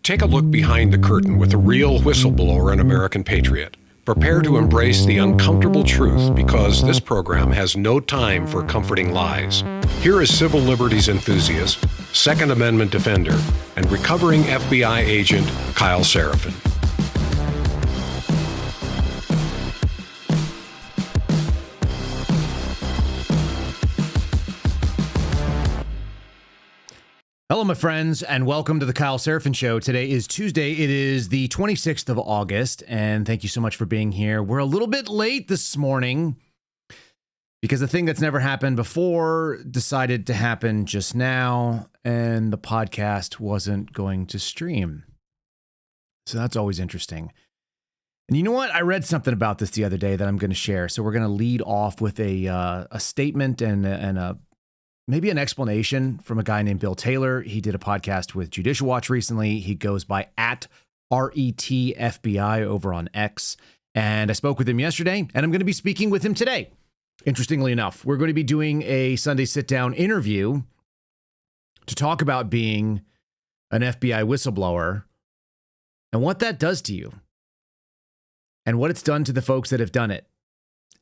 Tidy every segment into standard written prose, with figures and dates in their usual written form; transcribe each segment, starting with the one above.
Take a look behind the curtain with a real whistleblower and American patriot. Prepare to embrace the uncomfortable truth because this program has no time for comforting lies. Here is civil liberties enthusiast, Second Amendment defender, and recovering FBI agent Kyle Seraphin. Hello, my friends, and welcome to the Kyle Seraphin Show. Today is Tuesday. It is the 26th of August, and thank you so much for being here. We're a little bit late this morning because the thing that's never happened before decided to happen just now, and the podcast wasn't going to stream. So that's always interesting. And you know what? I read something about this the other day that I'm going to share. So we're going to lead off with a statement and a maybe an explanation from a guy named Bill Taylor. He did a podcast with Judicial Watch recently. He goes by @RETFBI over on X. And I spoke with him yesterday, and I'm going to be speaking with him today. Interestingly enough, we're going to be doing a Sunday sit-down interview to talk about being an FBI whistleblower and what that does to you and what it's done to the folks that have done it.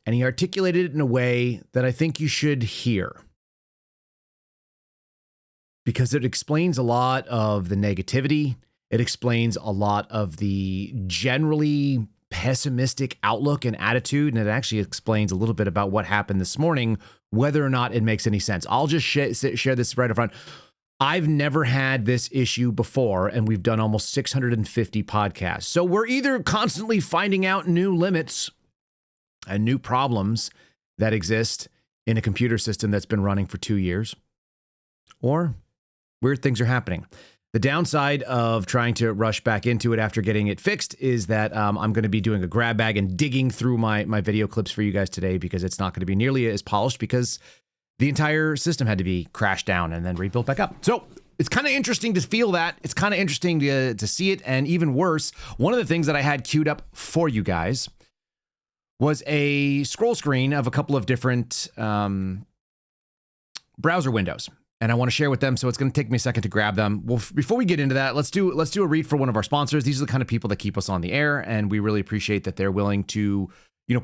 And he articulated it in a way that I think you should hear, because it explains a lot of the negativity. It explains a lot of the generally pessimistic outlook and attitude, and it actually explains a little bit about what happened this morning, whether or not it makes any sense. I'll just share this right up front. I've never had this issue before, and we've done almost 650 podcasts. So we're either constantly finding out new limits and new problems that exist in a computer system that's been running for 2 years, or weird things are happening. The downside of trying to rush back into it after getting it fixed is that I'm going to be doing a grab bag and digging through my video clips for you guys today, because it's not going to be nearly as polished because the entire system had to be crashed down and then rebuilt back up. So it's kind of interesting to feel that. It's kind of interesting to see it. And even worse, one of the things that I had queued up for you guys was a scroll screen of a couple of different browser windows. And I want to share with them, so it's going to take me a second to grab them. Well, before we get into that, let's do a read for one of our sponsors. These are the kind of people that keep us on the air, and we really appreciate that they're willing to,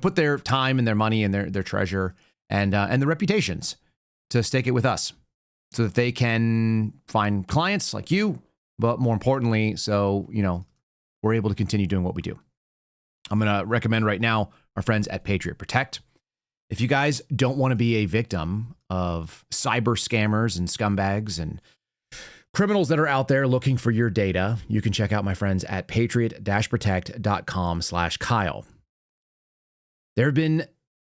put their time and their money and their treasure and their reputations to stake it with us, so that they can find clients like you, but more importantly, so we're able to continue doing what we do. I'm going to recommend right now our friends at Patriot Protect. If you guys don't want to be a victim of cyber scammers and scumbags and criminals that are out there looking for your data, you can check out my friends at patriot-protect.com/Kyle. There have been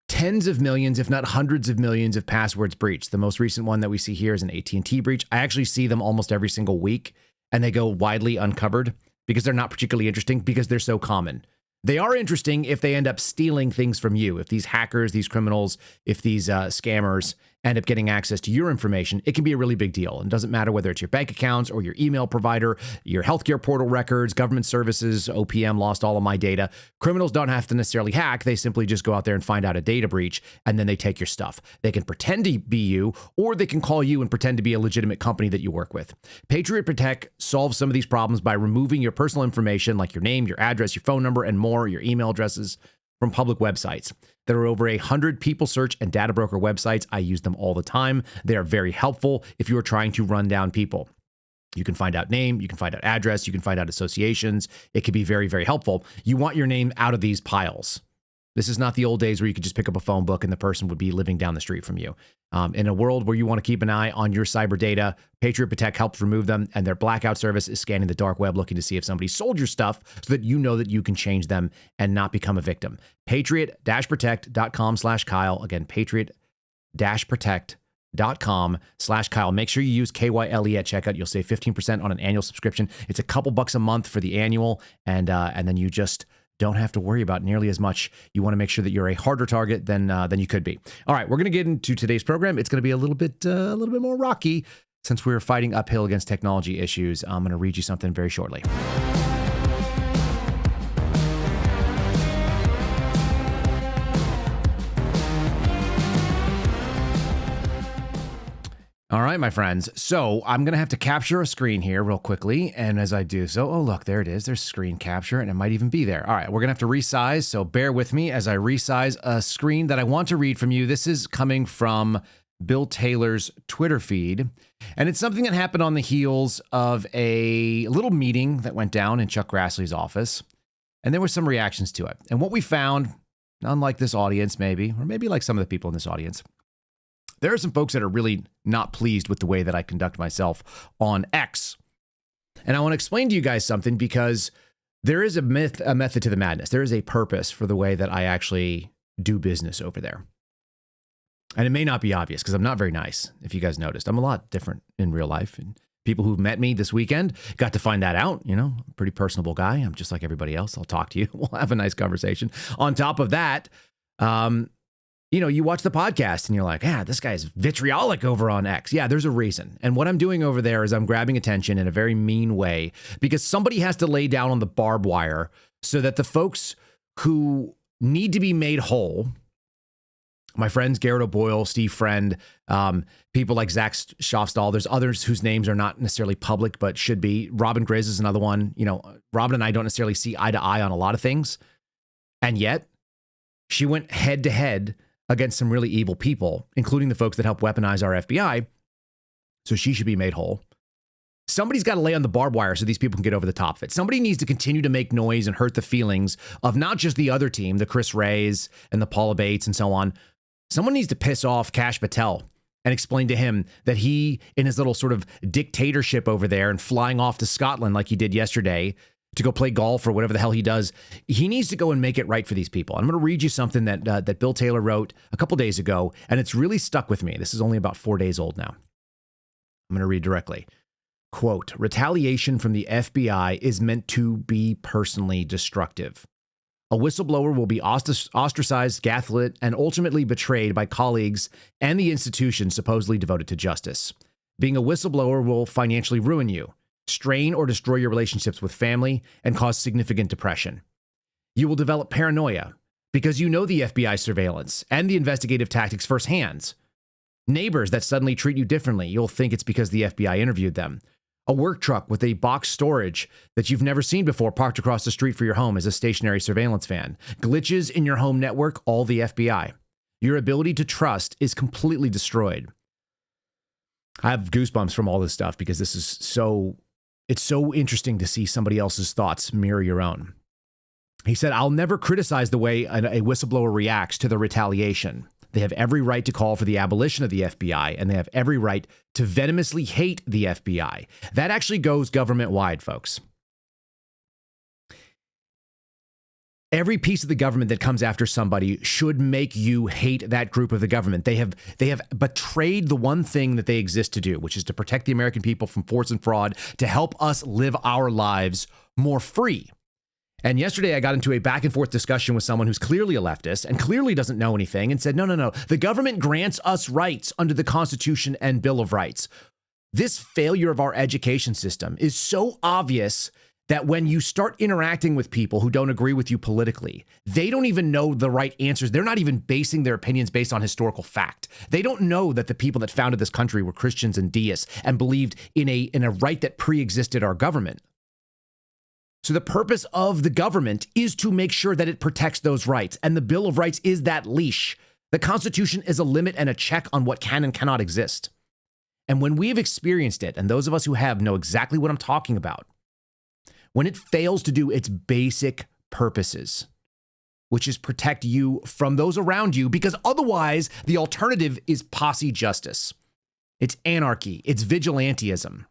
tens of millions, if not hundreds of millions of passwords breached. The most recent one that we see here is an AT&T breach. I actually see them almost every single week, and they go widely uncovered because they're not particularly interesting because they're so common. They are interesting if they end up stealing things from you. If these hackers, these criminals, if these scammers end up getting access to your information, it can be a really big deal. And it doesn't matter whether it's your bank accounts or your email provider, your healthcare portal records, government services, OPM lost all of my data. Criminals don't have to necessarily hack. They simply just go out there and find out a data breach, and then they take your stuff. They can pretend to be you, or they can call you and pretend to be a legitimate company that you work with. Patriot Protect solves some of these problems by removing your personal information, like your name, your address, your phone number, and more, your email addresses, from public websites. There are over 100 people search and data broker websites. I use them all the time. They are very helpful if you are trying to run down people. You can find out name, you can find out address, you can find out associations. It can be very, very helpful. You want your name out of these piles. This is not the old days where you could just pick up a phone book and the person would be living down the street from you. In a world where you want to keep an eye on your cyber data, Patriot Protect helps remove them, and their blackout service is scanning the dark web looking to see if somebody sold your stuff so that you know that you can change them and not become a victim. Patriot-protect.com/Kyle. Again, patriot-protect.com/Kyle. Make sure you use KYLE at checkout. You'll save 15% on an annual subscription. It's a couple bucks a month for the annual, and then you just don't have to worry about nearly as much. You want to make sure that you're a harder target than you could be. All right, we're going to get into today's program. It's going to be a little bit more rocky since we're fighting uphill against technology issues. I'm going to read you something very shortly. All right, my friends. So I'm going to have to capture a screen here real quickly. And as I do so, oh, look, there it is. There's screen capture, and it might even be there. All right, we're going to have to resize. So bear with me as I resize a screen that I want to read from you. This is coming from Bill Taylor's Twitter feed. And it's something that happened on the heels of a little meeting that went down in Chuck Grassley's office. And there were some reactions to it. And what we found, unlike this audience maybe, or maybe like some of the people in this audience, there are some folks that are really not pleased with the way that I conduct myself on X. And I want to explain to you guys something, because there is a method to the madness. There is a purpose for the way that I actually do business over there. And it may not be obvious because I'm not very nice, if you guys noticed. I'm a lot different in real life. And people who've met me this weekend got to find that out. You know, I'm a pretty personable guy. I'm just like everybody else. I'll talk to you. We'll have a nice conversation. On top of that, you know, you watch the podcast and you're like, this guy's vitriolic over on X. Yeah, there's a reason. And what I'm doing over there is I'm grabbing attention in a very mean way, because somebody has to lay down on the barbed wire so that the folks who need to be made whole, my friends Garrett O'Boyle, Steve Friend, people like Zach Schaafstal, there's others whose names are not necessarily public but should be. Robin Grizz is another one. You know, Robin and I don't necessarily see eye to eye on a lot of things. And yet she went head to head against some really evil people, including the folks that help weaponize our FBI. So she should be made whole. Somebody's got to lay on the barbed wire so these people can get over the top of it. Somebody needs to continue to make noise and hurt the feelings of not just the other team, the Chris Rays and the Paula Bates and so on. Someone needs to piss off Kash Patel and explain to him that he, in his little sort of dictatorship over there and flying off to Scotland like he did yesterday to go play golf or whatever the hell he does, he needs to go and make it right for these people. I'm going to read you something that Bill Taylor wrote a couple days ago, and it's really stuck with me. This is only about 4 days old now. I'm going to read directly. Quote, "Retaliation from the FBI is meant to be personally destructive. A whistleblower will be ostracized, gaslit, and ultimately betrayed by colleagues and the institution supposedly devoted to justice. Being a whistleblower will financially ruin you, strain or destroy your relationships with family, and cause significant depression. You will develop paranoia because you know the FBI surveillance and the investigative tactics firsthand. Neighbors that suddenly treat you differently, you'll think it's because the FBI interviewed them. A work truck with a box storage that you've never seen before parked across the street for your home is a stationary surveillance van. Glitches in your home network, all the FBI. Your ability to trust is completely destroyed." I have goosebumps from all this stuff because this is it's so interesting to see somebody else's thoughts mirror your own. He said, "I'll never criticize the way a whistleblower reacts to the retaliation. They have every right to call for the abolition of the FBI, and they have every right to venomously hate the FBI." That actually goes government-wide, folks. Every piece of the government that comes after somebody should make you hate that group of the government. They have betrayed the one thing that they exist to do, which is to protect the American people from force and fraud, to help us live our lives more free. And yesterday I got into a back and forth discussion with someone who's clearly a leftist and clearly doesn't know anything and said, no. The government grants us rights under the Constitution and Bill of Rights. This failure of our education system is so obvious that when you start interacting with people who don't agree with you politically, they don't even know the right answers. They're not even basing their opinions based on historical fact. They don't know that the people that founded this country were Christians and deists and believed in a right that pre-existed our government. So the purpose of the government is to make sure that it protects those rights. And the Bill of Rights is that leash. The Constitution is a limit and a check on what can and cannot exist. And when we've experienced it, and those of us who have know exactly what I'm talking about, when it fails to do its basic purposes, which is protect you from those around you, because otherwise the alternative is posse justice. It's anarchy. It's vigilantism.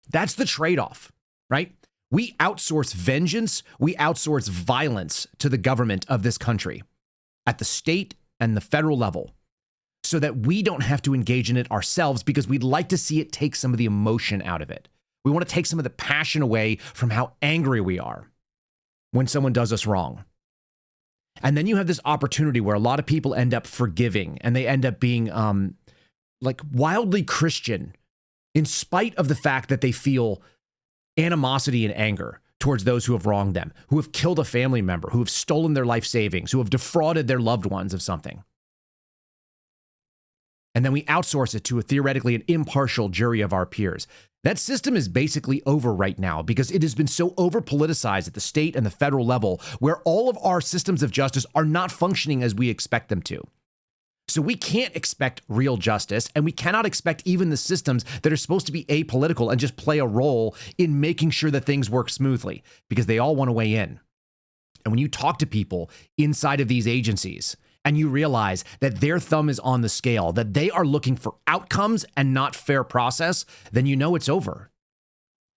That's the trade-off, right? We outsource vengeance, we outsource violence to the government of this country at the state and the federal level so that we don't have to engage in it ourselves because we'd like to see it take some of the emotion out of it. We want to take some of the passion away from how angry we are when someone does us wrong. And then you have this opportunity where a lot of people end up forgiving and they end up being like wildly Christian in spite of the fact that they feel animosity and anger towards those who have wronged them, who have killed a family member, who have stolen their life savings, who have defrauded their loved ones of something. And then we outsource it to a theoretically an impartial jury of our peers. That system is basically over right now because it has been so over-politicized at the state and the federal level where all of our systems of justice are not functioning as we expect them to. So we can't expect real justice, and we cannot expect even the systems that are supposed to be apolitical and just play a role in making sure that things work smoothly because they all want to weigh in. And when you talk to people inside of these agencies and you realize that their thumb is on the scale, that they are looking for outcomes and not fair process, then you know it's over.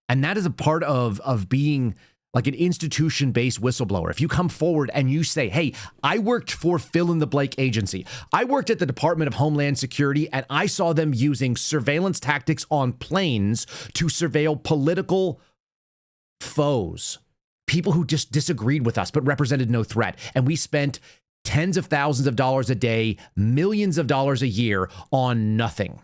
And that is a part of being like an institution-based whistleblower. If you come forward and you say, hey, I worked for fill-in-the-blank agency. I worked at the Department of Homeland Security, and I saw them using surveillance tactics on planes to surveil political foes, people who just disagreed with us but represented no threat. And we spent tens of thousands of dollars a day, millions of dollars a year on nothing.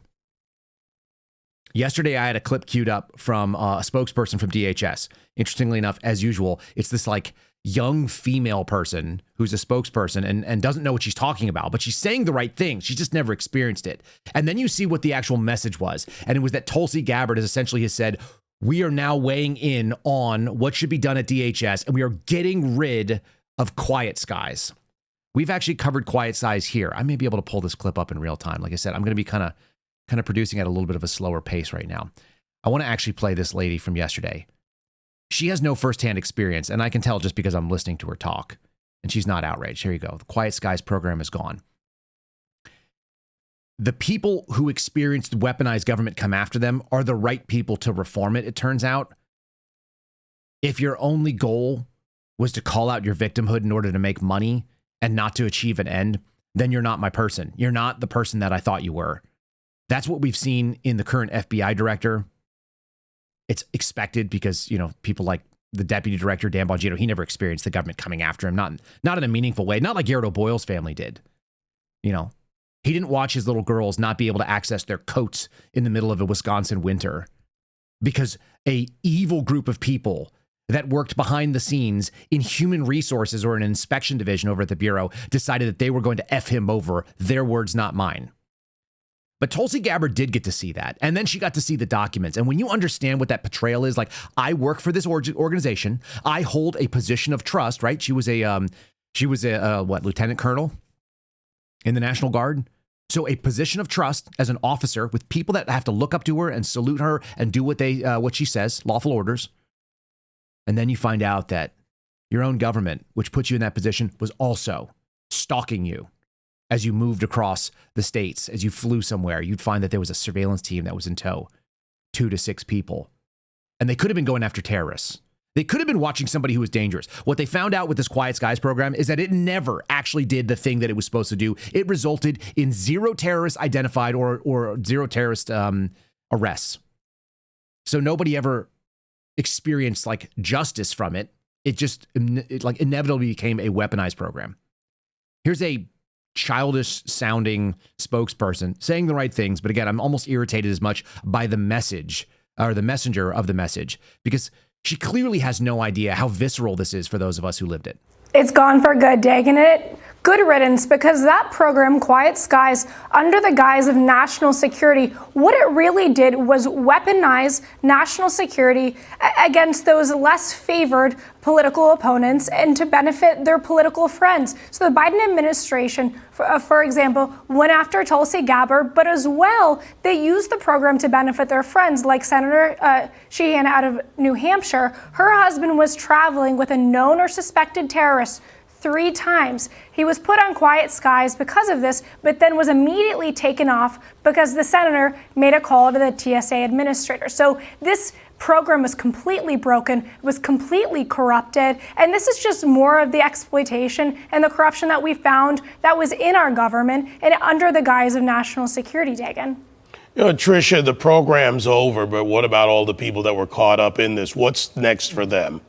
Yesterday, I had a clip queued up from a spokesperson from DHS. Interestingly enough, as usual, it's this like young female person who's a spokesperson and doesn't know what she's talking about, but she's saying the right thing. She's just never experienced it. And then you see what the actual message was. And it was that Tulsi Gabbard has essentially said, we are now weighing in on what should be done at DHS, and we are getting rid of quiet skies. We've actually covered quiet skies here. I may be able to pull this clip up in real time. Like I said, I'm going to be kind of producing at a little bit of a slower pace right now. I want to actually play this lady from yesterday. She has no firsthand experience, and I can tell just because I'm listening to her talk, and she's not outraged. Here you go. The Quiet Skies program is gone. The people who experienced weaponized government come after them are the right people to reform it, it turns out. If your only goal was to call out your victimhood in order to make money and not to achieve an end, then you're not my person. You're not the person that I thought you were. That's what we've seen in the current FBI director. It's expected because, you know, people like the deputy director, Dan Bongino, he never experienced the government coming after him, not in a meaningful way, not like Garrett O'Boyle's family did. You know, he didn't watch his little girls not be able to access their coats in the middle of a Wisconsin winter because a evil group of people that worked behind the scenes in human resources or an inspection division over at the Bureau decided that they were going to F him over. Their words, not mine. But Tulsi Gabbard did get to see that. And then she got to see the documents. And when you understand what that portrayal is, like, I work for this organization. I hold a position of trust, right? She was a lieutenant colonel in the National Guard. So a position of trust as an officer with people that have to look up to her and salute her and do what she says, lawful orders. And then you find out that your own government, which puts you in that position, was also stalking you. As you moved across the states, as you flew somewhere, you'd find that there was a surveillance team that was in tow, 2 to 6 people. And they could have been going after terrorists. They could have been watching somebody who was dangerous. What they found out with this Quiet Skies program is that it never actually did the thing that it was supposed to do. It resulted in 0 terrorists identified or 0 terrorist arrests. So nobody ever experienced like justice from it. It just like inevitably became a weaponized program. Here's a childish sounding spokesperson saying the right things. But again, I'm almost irritated as much by the message or the messenger of the message, because she clearly has no idea how visceral this is for those of us who lived it. It's gone for good, Dagan. It good riddance, because that program, Quiet Skies, under the guise of national security, what it really did was weaponize national security against those less favored political opponents and to benefit their political friends. So the Biden administration, for example, went after Tulsi Gabbard, but as well, they used the program to benefit their friends, like Senator Sheehan out of New Hampshire. Her husband was traveling with a known or suspected terrorist 3 times. He was put on Quiet Skies because of this, but then was immediately taken off because the senator made a call to the TSA administrator. So this program was completely broken, was completely corrupted, and this is just more of the exploitation and the corruption that we found that was in our government and under the guise of national security, Dagan. You know, Tricia, the program's over, but what about all the people that were caught up in this? What's next for them?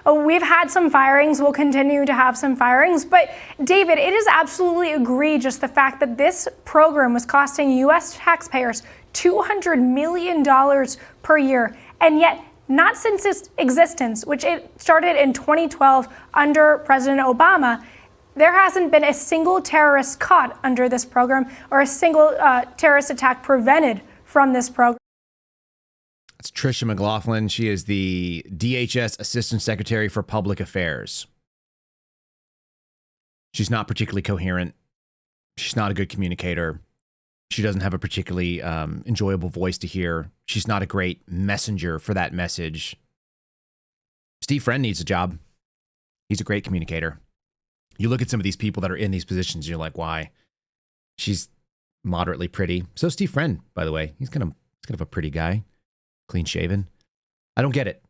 We've had some firings. We'll continue to have some firings. But, David, it is absolutely egregious the fact that this program was costing U.S. taxpayers $200 million per year. And yet, not since its existence, which it started in 2012 under President Obama, There hasn't been a single terrorist caught under this program or a single terrorist attack prevented from this program. That's Tricia McLaughlin. She is the DHS Assistant Secretary for Public Affairs. She's not particularly coherent. She's not a good communicator. She doesn't have a particularly enjoyable voice to hear. She's not a great messenger for that message. Steve Friend needs a job. He's a great communicator. You look at some of these people that are in these positions, you're like, why? She's moderately pretty. So Steve Friend, by the way, he's kind of a pretty guy, clean shaven. I don't get it.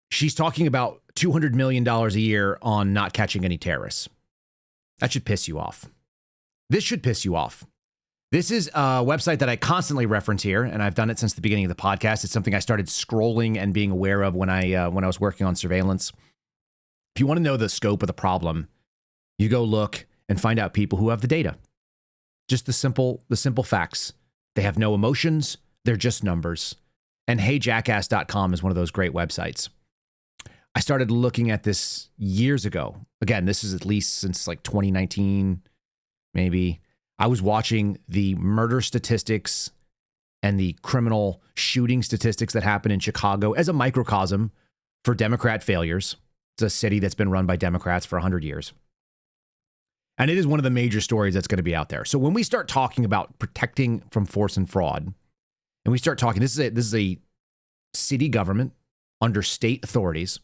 She's talking about $200 million a year on not catching any terrorists. That should piss you off. This should piss you off. This is a website that I constantly reference here, and I've done it since the beginning of the podcast. It's something I started scrolling and being aware of when I was working on surveillance. If you want to know the scope of the problem, you go look and find out people who have the data. Just the simple facts. They have no emotions. They're just numbers. And heyjackass.com is one of those great websites. I started looking at this years ago. Again, this is at least since like 2019, maybe. I was watching the murder statistics and the criminal shooting statistics that happen in Chicago as a microcosm for Democrat failures. It's a city that's been run by Democrats for 100 years. And it is one of the major stories that's going to be out there. So when we start talking about protecting from force and fraud, and we start talking, this is a city government under state authorities.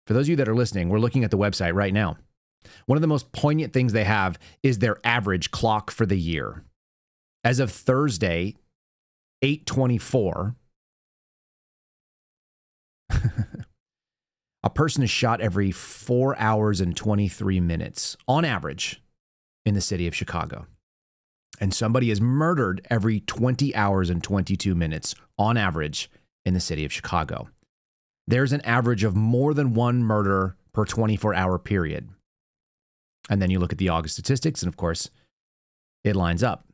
For those of you that are listening, we're looking at the website right now. One of the most poignant things they have is their average clock for the year. As of Thursday, 8/24, a person is shot every 4 hours and 23 minutes on average in the city of Chicago. And somebody is murdered every 20 hours and 22 minutes on average in the city of Chicago. There's an average of more than one murder per 24-hour period. And then you look at the August statistics, and of course, it lines up.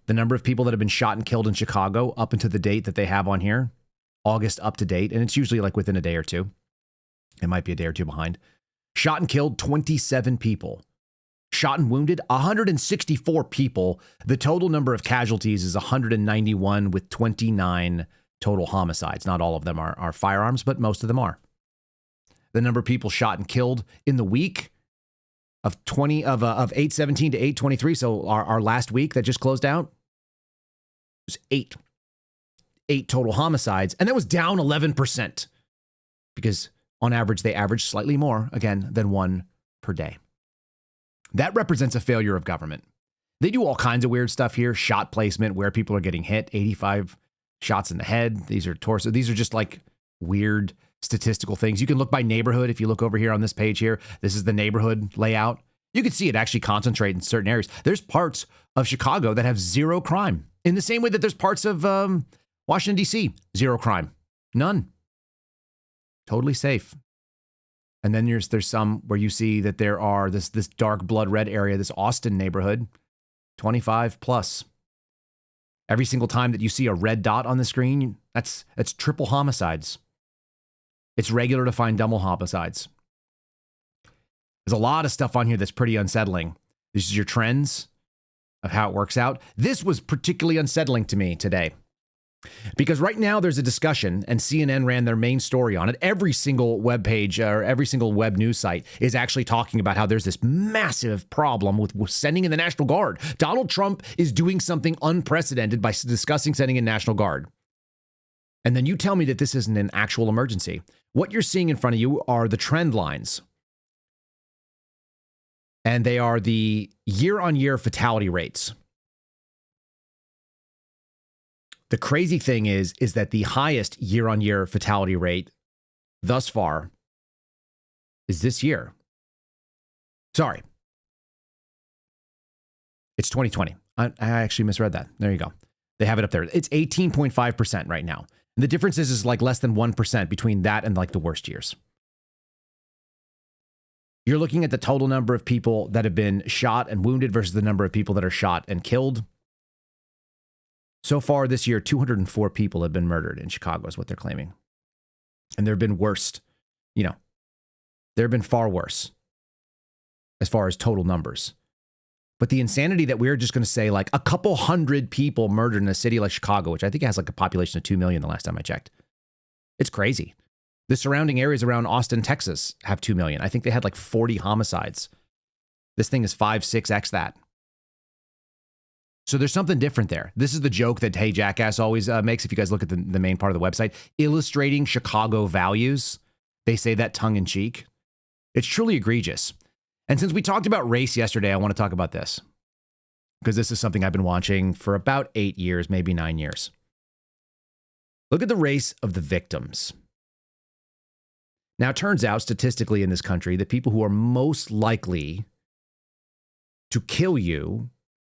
The number of people that have been shot and killed in Chicago up until the date that they have on here, August up to date, and it's usually like within a day or two. It might be a day or two behind. Shot and killed 27 people. Shot and wounded 164 people. The total number of casualties is 191 with 29 total homicides. Not all of them are firearms, but most of them are. The number of people shot and killed in the week of 8/17 to 8/23, so our last week that just closed out, was 8 total homicides, and that was down 11% because on average they average slightly more, again, than one per day. That represents a failure of government. They do all kinds of weird stuff here, shot placement, where people are getting hit, 85 shots in the head. These are torso. These are just like weird statistical things. You can look by neighborhood. If you look over here on this page here, this is the neighborhood layout. You can see it actually concentrate in certain areas. There's parts of Chicago that have zero crime, in the same way that there's parts of Washington, D.C., zero crime. None. Totally safe. And then there's some where you see that there are this dark blood red area, this Austin neighborhood, 25 plus. Every single time that you see a red dot on the screen, that's triple homicides. It's regular to find double homicides. There's a lot of stuff on here that's pretty unsettling. This is your trends of how it works out. This was particularly unsettling to me today because right now there's a discussion, and CNN ran their main story on it. Every single web page or every single web news site is actually talking about how there's this massive problem with sending in the National Guard. Donald Trump is doing something unprecedented by discussing sending in National Guard. And then you tell me that this isn't an actual emergency. What you're seeing in front of you are the trend lines. And they are the year-on-year fatality rates. The crazy thing is that the highest year-on-year fatality rate thus far is this year. Sorry. It's 2020. I actually misread that. There you go. They have it up there. It's 18.5% right now. And the difference is like less than 1% between that and like the worst years. You're looking at the total number of people that have been shot and wounded versus the number of people that are shot and killed. So far this year, 204 people have been murdered in Chicago is what they're claiming. And there have been worse, there have been far worse. as far as total numbers. But the insanity that we're just going to say like a couple hundred people murdered in a city like Chicago, which I think has like a population of 2 million the last time I checked. It's crazy. The surrounding areas around Austin, Texas have 2 million. I think they had like 40 homicides. This thing is 5-6x that. So there's something different there. This is the joke that Hey Jackass always makes. If you guys look at the main part of the website, illustrating Chicago values. They say that tongue in cheek. It's truly egregious. And since we talked about race yesterday, I want to talk about this because this is something I've been watching for about 8 years, maybe 9 years. Look at the race of the victims. Now, it turns out statistically in this country, the people who are most likely to kill you,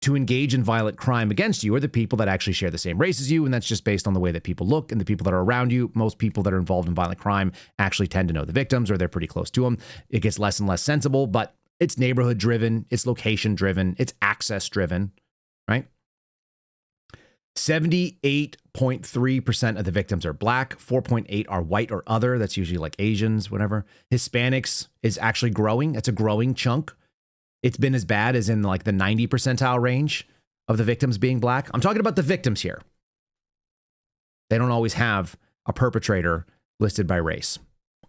to engage in violent crime against you, are the people that actually share the same race as you. And that's just based on the way that people look and the people that are around you. Most people that are involved in violent crime actually tend to know the victims or they're pretty close to them. It gets less and less sensible, but it's neighborhood driven, it's location driven, it's access driven, right? 78.3% of the victims are black, 4.8 are white or other. That's usually like Asians, whatever. Hispanics is actually growing. It's a growing chunk. It's been as bad as in like the 90 percentile range of the victims being black. I'm talking about the victims here. They don't always have a perpetrator listed by race.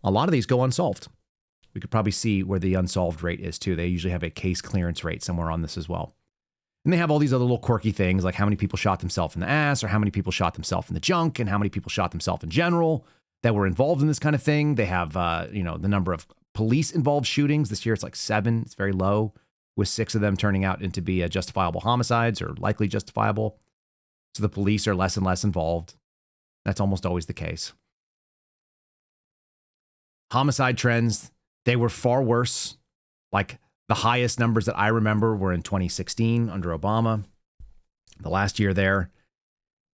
A lot of these go unsolved. We could probably see where the unsolved rate is too. They usually have a case clearance rate somewhere on this as well. And they have all these other little quirky things like how many people shot themselves in the ass or how many people shot themselves in the junk and how many people shot themselves in general that were involved in this kind of thing. They have, the number of police involved shootings. This year it's like 7. It's very low, with 6 of them turning out into be justifiable homicides or likely justifiable. So the police are less and less involved. That's almost always the case. Homicide trends, they were far worse. Like the highest numbers that I remember were in 2016 under Obama. The last year there,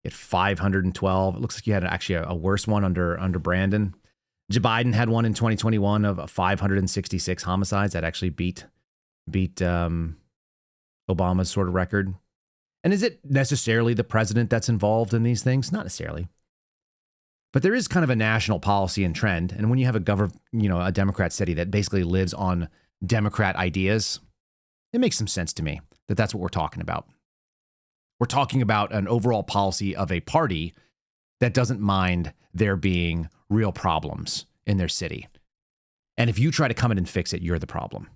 at 512. It looks like you had actually a worse one under Brandon. Joe Biden had one in 2021 of 566 homicides. That actually beat Obama's sort of record. And is it necessarily the president that's involved in these things? Not necessarily. But there is kind of a national policy and trend. And when you have a Democrat city that basically lives on Democrat ideas, it makes some sense to me that that's what we're talking about. We're talking about an overall policy of a party that doesn't mind there being real problems in their city. And if you try to come in and fix it, you're the problem.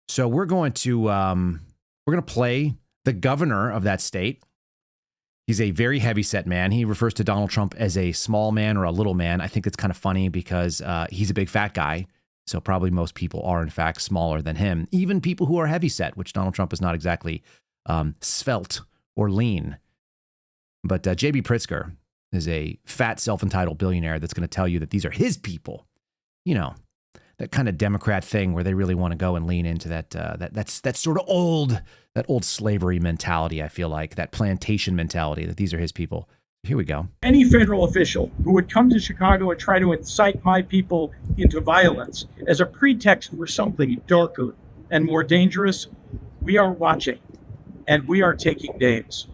So we're going to play the governor of that state. He's a very heavy-set man. He refers to Donald Trump as a small man or a little man. I think that's kind of funny because he's a big fat guy. So probably most people are, in fact, smaller than him. Even people who are heavy-set, which Donald Trump is not exactly svelte or lean. But J.B. Pritzker is a fat, self-entitled billionaire that's going to tell you that these are his people. You know, that kind of Democrat thing where they really want to go and lean into that sort of old slavery mentality, I feel like, that plantation mentality, that these are his people. Here we go. Any federal official who would come to Chicago and try to incite my people into violence as a pretext for something darker and more dangerous, we are watching and we are taking names.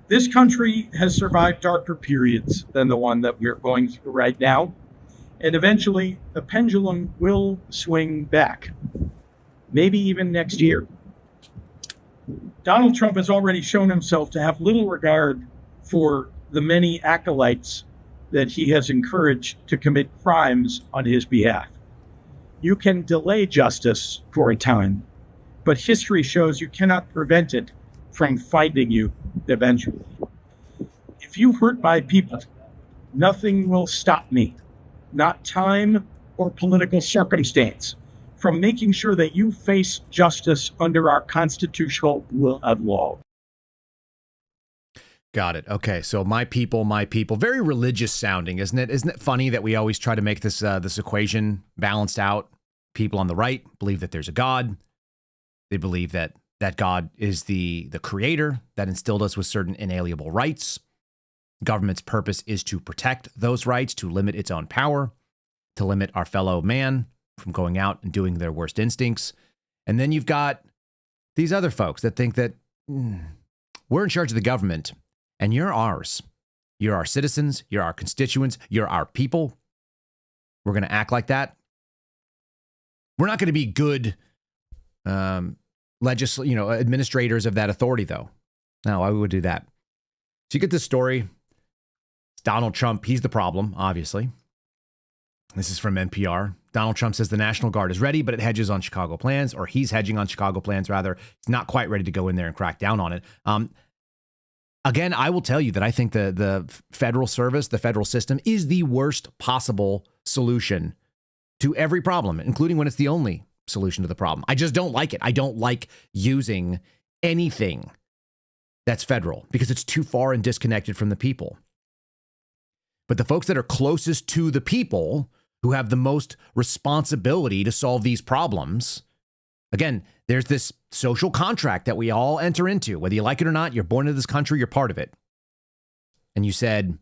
This country has survived darker periods than the one that we're going through right now. And eventually, the pendulum will swing back, maybe even next year. Donald Trump has already shown himself to have little regard for the many acolytes that he has encouraged to commit crimes on his behalf. You can delay justice for a time, but history shows you cannot prevent it from finding you eventually. If you hurt my people, nothing will stop me. Not time or political circumstance, from making sure that you face justice under our constitutional rule of law. Got it. Okay, so my people. Very religious sounding, isn't it? Isn't it funny that we always try to make this equation balanced out? People on the right believe that there's a God. They believe that God is the creator that instilled us with certain inalienable rights. Government's purpose is to protect those rights, to limit its own power, to limit our fellow man from going out and doing their worst instincts. And then you've got these other folks that think that we're in charge of the government and you're ours. You're our citizens. You're our constituents. You're our people. We're going to act like that. We're not going to be good administrators of that authority, though. No, why would we do that? So you get this story. It's Donald Trump. He's the problem, obviously. This is from NPR. Donald Trump says the National Guard is ready, but it hedges on Chicago plans, or he's hedging on Chicago plans, rather. It's not quite ready to go in there and crack down on it. Again, I will tell you that I think the federal service, the federal system, is the worst possible solution to every problem, including when it's the only solution to the problem. I just don't like it. I don't like using anything that's federal because it's too far and disconnected from the people. But the folks that are closest to the people, who have the most responsibility to solve these problems, again, there's this social contract that we all enter into. Whether you like it or not, you're born into this country, you're part of it. And you said,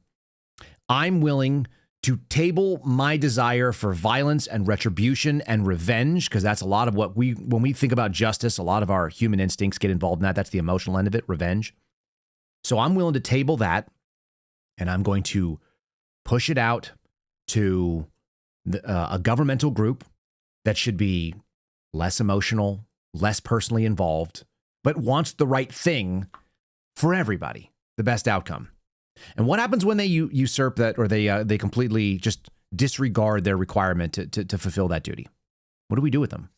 I'm willing to table my desire for violence and retribution and revenge, because that's a lot of what when we think about justice, a lot of our human instincts get involved in that. That's the emotional end of it, revenge. So I'm willing to table that, and I'm going to push it out to a governmental group that should be less emotional, less personally involved, but wants the right thing for everybody, the best outcome. And what happens when they usurp that, or they completely just disregard their requirement to fulfill that duty? What do we do with them?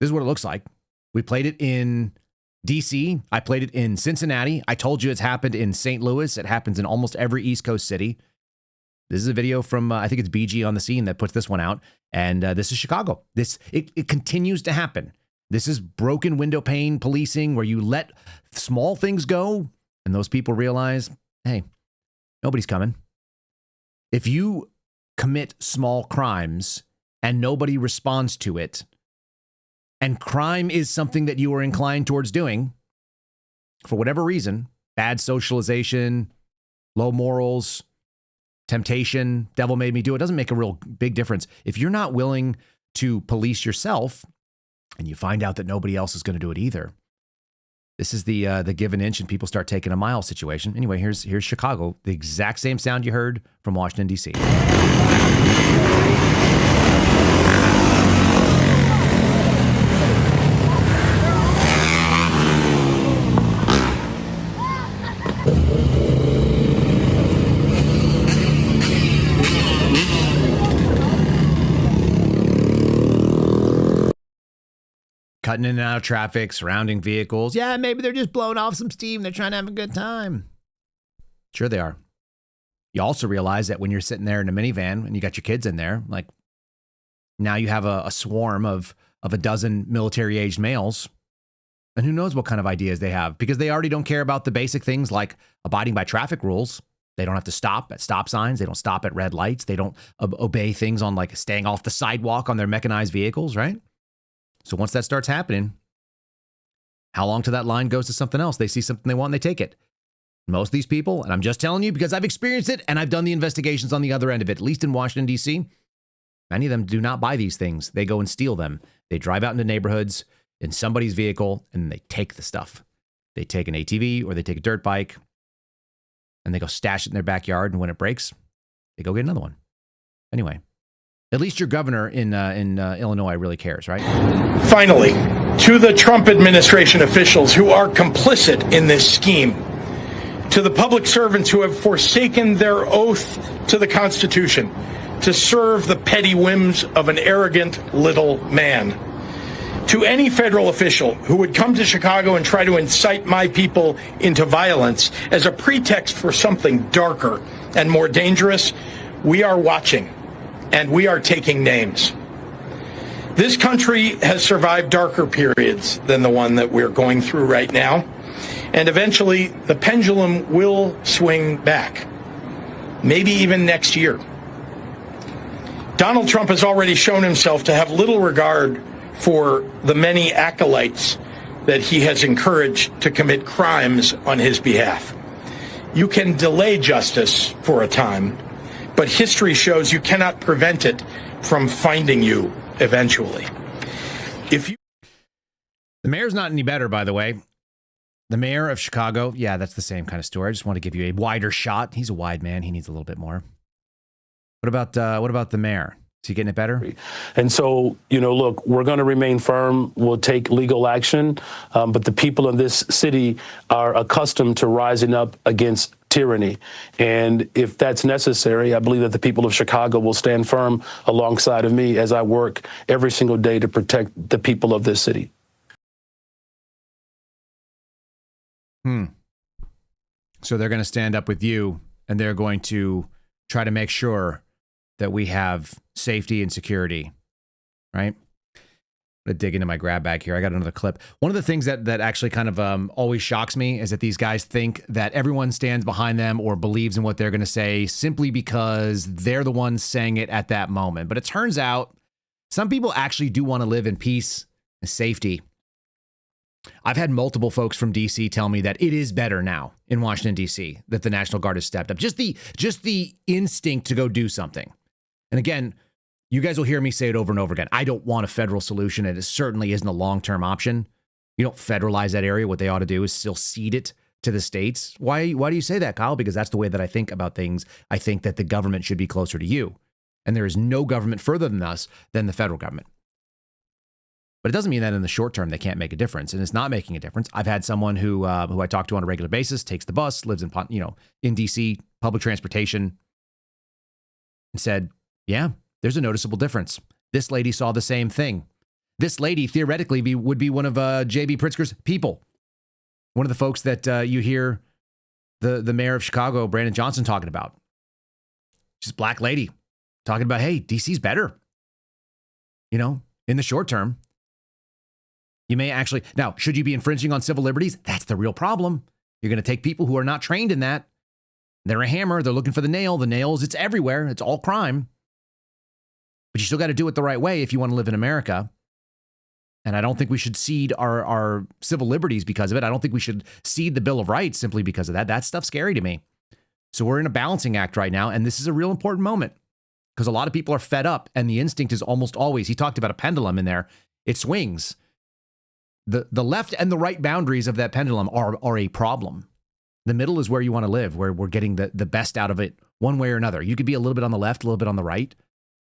This is what it looks like. We played it in DC. I played it in Cincinnati. I told you it's happened in St. Louis. It happens in almost every East Coast city. This is a video from, I think it's BG on the Scene that puts this one out. And this is Chicago. It continues to happen. This is broken window pane policing, where you let small things go and those people realize, hey, nobody's coming. If you commit small crimes and nobody responds to it, and crime is something that you are inclined towards doing for whatever reason, bad socialization, low morals, temptation, devil made me do it, doesn't make a real big difference. If you're not willing to police yourself and you find out that nobody else is going to do it either, this is the give an inch and people start taking a mile situation. Anyway, here's Chicago, the exact same sound you heard from Washington, D.C. Cutting in and out of traffic, surrounding vehicles. Yeah, maybe they're just blowing off some steam. They're trying to have a good time. Sure they are. You also realize that when you're sitting there in a minivan and you got your kids in there, like now you have a swarm of a dozen military-aged males. And who knows what kind of ideas they have, because they already don't care about the basic things like abiding by traffic rules. They don't have to stop at stop signs. They don't stop at red lights. They don't obey things on like staying off the sidewalk on their mechanized vehicles, right? So once that starts happening, how long till that line goes to something else? They see something they want and they take it. Most of these people, and I'm just telling you because I've experienced it and I've done the investigations on the other end of it, at least in Washington, D.C., many of them do not buy these things. They go and steal them. They drive out into neighborhoods in somebody's vehicle and they take the stuff. They take an ATV or they take a dirt bike and they go stash it in their backyard. And when it breaks, they go get another one. Anyway. At least your governor in Illinois really cares, right? Finally, to the Trump administration officials who are complicit in this scheme, to the public servants who have forsaken their oath to the Constitution to serve the petty whims of an arrogant little man, to any federal official who would come to Chicago and try to incite my people into violence as a pretext for something darker and more dangerous, we are watching. And we are taking names. This country has survived darker periods than the one that we're going through right now. And eventually, the pendulum will swing back. Maybe even next year. Donald Trump has already shown himself to have little regard for the many acolytes that he has encouraged to commit crimes on his behalf. You can delay justice for a time, but history shows you cannot prevent it from finding you eventually. The mayor's not any better, by the way. The mayor of Chicago, yeah, that's the same kind of story. I just want to give you a wider shot. He's a wide man. He needs a little bit more. What about the mayor? Is he getting it better? And so, look, we're going to remain firm. We'll take legal action. But the people in this city are accustomed to rising up against tyranny. And if that's necessary, I believe that the people of Chicago will stand firm alongside of me as I work every single day to protect the people of this city. So they're going to stand up with you, and they're going to try to make sure that we have safety and security, right? I'm going to dig into my grab bag here. I got another clip. One of the things that actually kind of always shocks me is that these guys think that everyone stands behind them or believes in what they're going to say simply because they're the ones saying it at that moment. But it turns out some people actually do want to live in peace and safety. I've had multiple folks from D.C. tell me that it is better now in Washington, D.C., that the National Guard has stepped up. Just the instinct to go do something. And again, you guys will hear me say it over and over again. I don't want a federal solution, and it certainly isn't a long-term option. You don't federalize that area. What they ought to do is still cede it to the states. Why do you say that, Kyle? Because that's the way that I think about things. I think that the government should be closer to you. And there is no government further than us than the federal government. But it doesn't mean that in the short term they can't make a difference, and it's not making a difference. I've had someone who I talk to on a regular basis, takes the bus, lives in DC, public transportation, and said, yeah, there's a noticeable difference. This lady saw the same thing. This lady theoretically would be one of J.B. Pritzker's people, one of the folks that you hear the mayor of Chicago, Brandon Johnson, talking about. She's a black lady talking about, hey, DC's better. In the short term. You may actually, now, should you be infringing on civil liberties? That's the real problem. You're going to take people who are not trained in that. They're a hammer. They're looking for the nail. The nails, it's everywhere. It's all crime. But you still got to do it the right way if you want to live in America. And I don't think we should cede our civil liberties because of it. I don't think we should cede the Bill of Rights simply because of that. That stuff's scary to me. So we're in a balancing act right now. And this is a real important moment because a lot of people are fed up. And the instinct is almost always, he talked about a pendulum in there. It swings. The left and the right boundaries of that pendulum are a problem. The middle is where you want to live, where we're getting the best out of it one way or another. You could be a little bit on the left, a little bit on the right.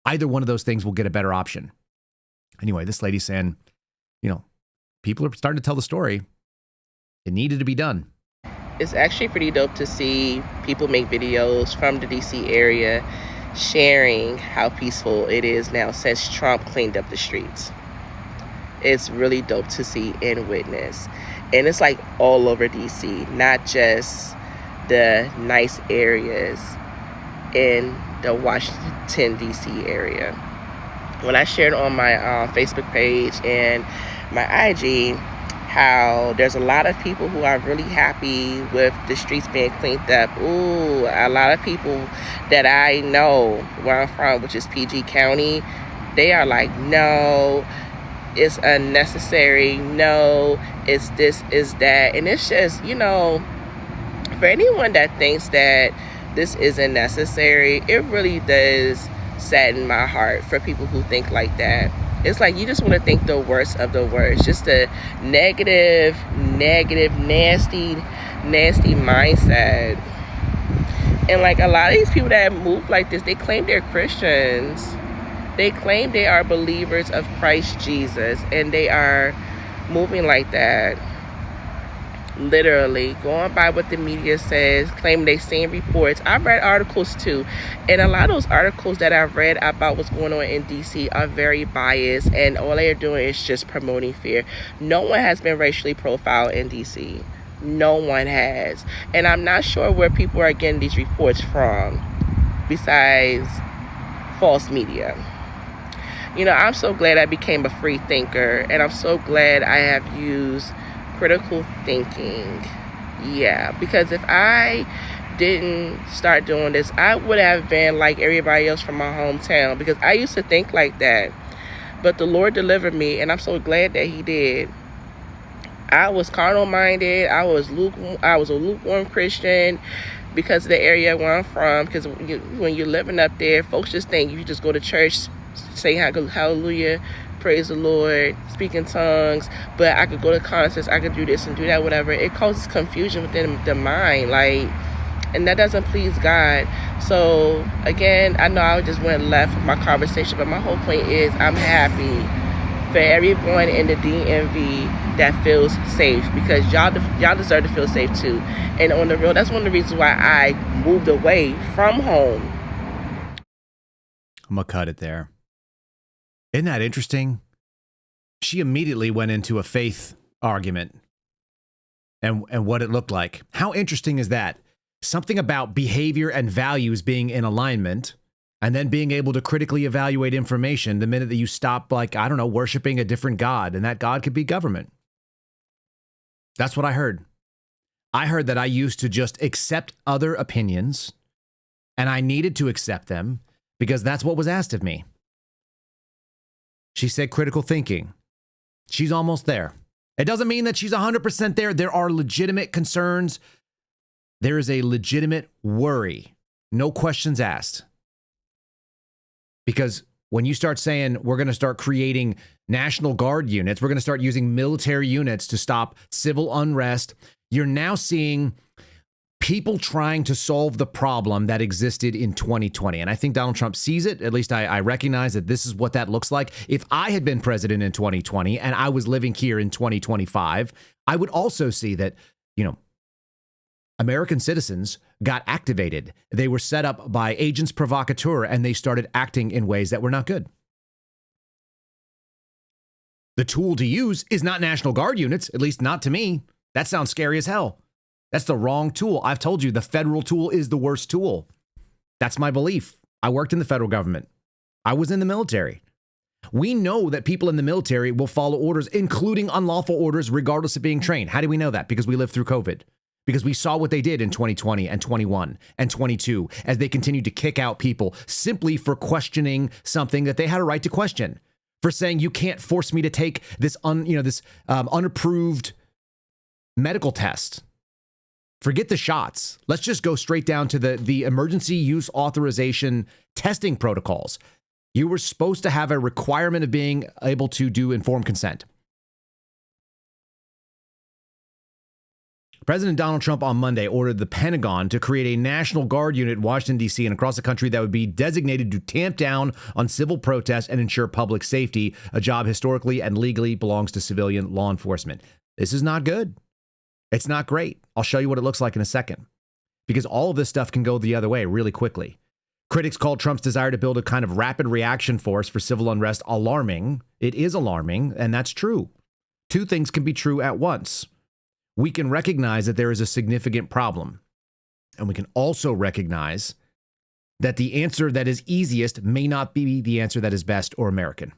Either one of those things will get a better option. Anyway, this lady's saying, people are starting to tell the story. It needed to be done. It's actually pretty dope to see people make videos from the DC area sharing how peaceful it is now since Trump cleaned up the streets. It's really dope to see and witness. And it's like all over DC, not just the nice areas in the Washington, D.C. area. When I shared on my Facebook page and my IG how there's a lot of people who are really happy with the streets being cleaned up. Ooh, a lot of people that I know where I'm from, which is PG County, they are like, no, it's unnecessary, no, it's this, it's that. And it's just, for anyone that thinks that this isn't necessary, it really does sadden my heart for people who think like that. It's like you just want to think the worst of the worst, just a negative, nasty mindset. And like a lot of these people that move like this, they claim they're Christians. They claim they are believers of Christ Jesus, and they are moving like that. Literally going by what the media says, claiming they've seen reports. I've read articles too, and a lot of those articles that I've read about what's going on in DC are very biased, and all they're doing is just promoting fear. No one has been racially profiled in DC. No one has. And I'm not sure where people are getting these reports from besides false media. I'm so glad I became a free thinker, and I'm so glad I have used critical thinking. Yeah, because if I didn't start doing this, I would have been like everybody else from my hometown, because I used to think like that. But the Lord delivered me, and I'm so glad that He did. I was carnal minded. I was a lukewarm Christian because of the area where I'm from. Because when you're living up there, folks just think you just go to church, say hallelujah, praise the Lord, speak in tongues, but I could go to concerts, I could do this and do that, whatever. It causes confusion within the mind. Like, and that doesn't please God. So again, I know I just went left with my conversation, but my whole point is I'm happy for everyone in the DMV that feels safe, because y'all deserve to feel safe too. And on the real, that's one of the reasons why I moved away from home. I'm gonna cut it there. Isn't that interesting? She immediately went into a faith argument and what it looked like. How interesting is that? Something about behavior and values being in alignment, and then being able to critically evaluate information the minute that you stop, like, I don't know, worshiping a different God, and that God could be government. That's what I heard. I heard that I used to just accept other opinions, and I needed to accept them because that's what was asked of me. She said critical thinking. She's almost there. It doesn't mean that she's 100% there. There are legitimate concerns. There is a legitimate worry. No questions asked. Because when you start saying we're going to start creating National Guard units, we're going to start using military units to stop civil unrest, you're now seeing people trying to solve the problem that existed in 2020. And I think Donald Trump sees it. At least I recognize that this is what that looks like. If I had been president in 2020 and I was living here in 2025, I would also see that, American citizens got activated. They were set up by agents provocateur, and they started acting in ways that were not good. The tool to use is not National Guard units, at least not to me. That sounds scary as hell. That's the wrong tool. I've told you the federal tool is the worst tool. That's my belief. I worked in the federal government. I was in the military. We know that people in the military will follow orders, including unlawful orders, regardless of being trained. How do we know that? Because we lived through COVID. Because we saw what they did in 2020 and 21 and 22 as they continued to kick out people simply for questioning something that they had a right to question, for saying you can't force me to take this unapproved medical test. Forget the shots. Let's just go straight down to the emergency use authorization testing protocols. You were supposed to have a requirement of being able to do informed consent. President Donald Trump on Monday ordered the Pentagon to create a National Guard unit in Washington, D.C. and across the country that would be designated to tamp down on civil protests and ensure public safety, a job historically and legally belongs to civilian law enforcement. This is not good. It's not great. I'll show you what it looks like in a second, because all of this stuff can go the other way really quickly. Critics called Trump's desire to build a kind of rapid reaction force for civil unrest alarming. It is alarming, and that's true. Two things can be true at once. We can recognize that there is a significant problem, and we can also recognize that the answer that is easiest may not be the answer that is best or American.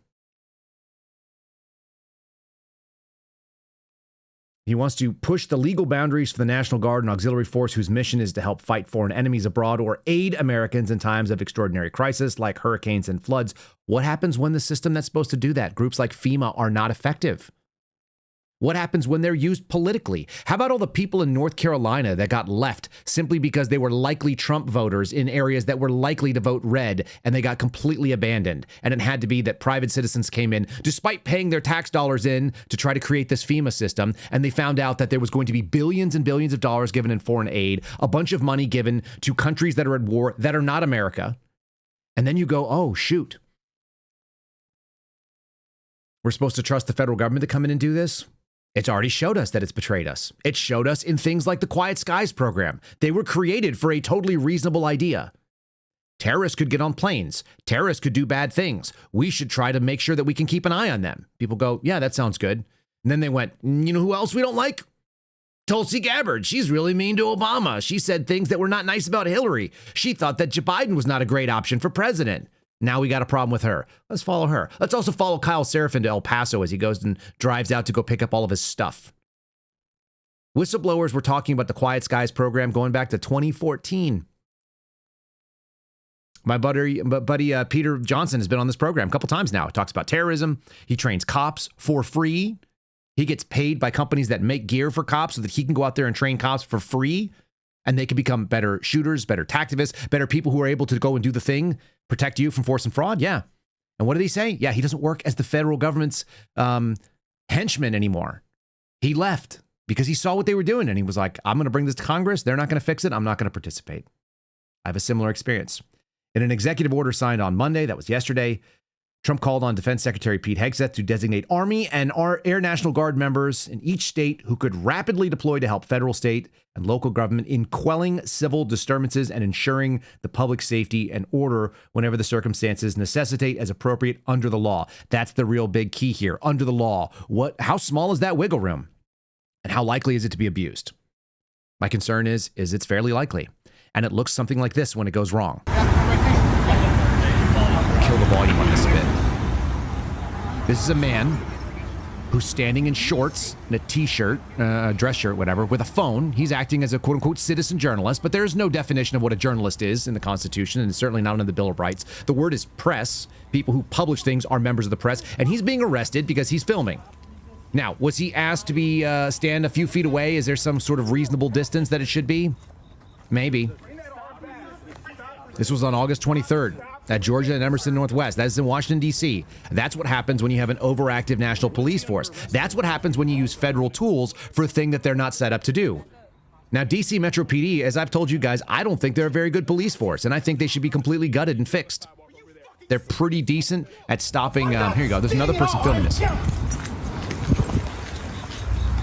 He wants to push the legal boundaries for the National Guard and auxiliary force whose mission is to help fight foreign enemies abroad or aid Americans in times of extraordinary crisis like hurricanes and floods. What happens when the system that's supposed to do that, groups like FEMA, are not effective? What happens when they're used politically? How about all the people in North Carolina that got left simply because they were likely Trump voters in areas that were likely to vote red, and they got completely abandoned? And it had to be that private citizens came in, despite paying their tax dollars in to try to create this FEMA system, and they found out that there was going to be billions and billions of dollars given in foreign aid, a bunch of money given to countries that are at war that are not America. And then you go, oh, shoot. We're supposed to trust the federal government to come in and do this? It's already showed us that it's betrayed us. It showed us in things like the Quiet Skies program. They were created for a totally reasonable idea. Terrorists could get on planes. Terrorists could do bad things. We should try to make sure that we can keep an eye on them. People go, yeah, that sounds good. And then they went, you know who else we don't like? Tulsi Gabbard. She's really mean to Obama. She said things that were not nice about Hillary. She thought that Joe Biden was not a great option for president. Now we got a problem with her. Let's follow her. Let's also follow Kyle Seraphin to El Paso as he goes and drives out to go pick up all of his stuff. Whistleblowers were talking about the Quiet Skies program going back to 2014. My buddy Peter Johnson has been on this program a couple times now. He talks about terrorism. He trains cops for free. He gets paid by companies that make gear for cops so that he can go out there and train cops for free. And they can become better shooters, better tactivists, better people who are able to go and do the thing, protect you from force and fraud. Yeah. And what did he say? Yeah, he doesn't work as the federal government's henchman anymore. He left. because he saw what they were doing and he was like, I'm going to bring this to Congress. They're not going to fix it. I'm not going to participate. I have a similar experience. In an executive order signed on Monday, that was yesterday, Trump called on Defense Secretary Pete Hegseth to designate Army and Air National Guard members in each state who could rapidly deploy to help federal, state, and local government in quelling civil disturbances and ensuring the public safety and order whenever the circumstances necessitate as appropriate under the law. That's the real big key here. Under the law. How small is that wiggle room? And how likely is it to be abused? My concern is it's fairly likely. And it looks something like this when it goes wrong. Kill the volume on this a bit. This is a man who's standing in shorts and a t-shirt, dress shirt, whatever, with a phone. He's acting as a quote-unquote citizen journalist, but there is no definition of what a journalist is in the Constitution, and it's certainly not in the Bill of Rights. The word is press. People who publish things are members of the press, and he's being arrested because he's filming. Now, was he asked to be stand a few feet away? Is there some sort of reasonable distance that it should be? Maybe. This was on August 23rd. At Georgia and Emerson Northwest. That is in Washington, D.C. That's what happens when you have an overactive national police force. That's what happens when you use federal tools for a thing that they're not set up to do. Now, D.C. Metro PD, as I've told you guys, I don't think they're a very good police force, and I think they should be completely gutted and fixed. They're pretty decent at stopping... here you go. There's another person filming this.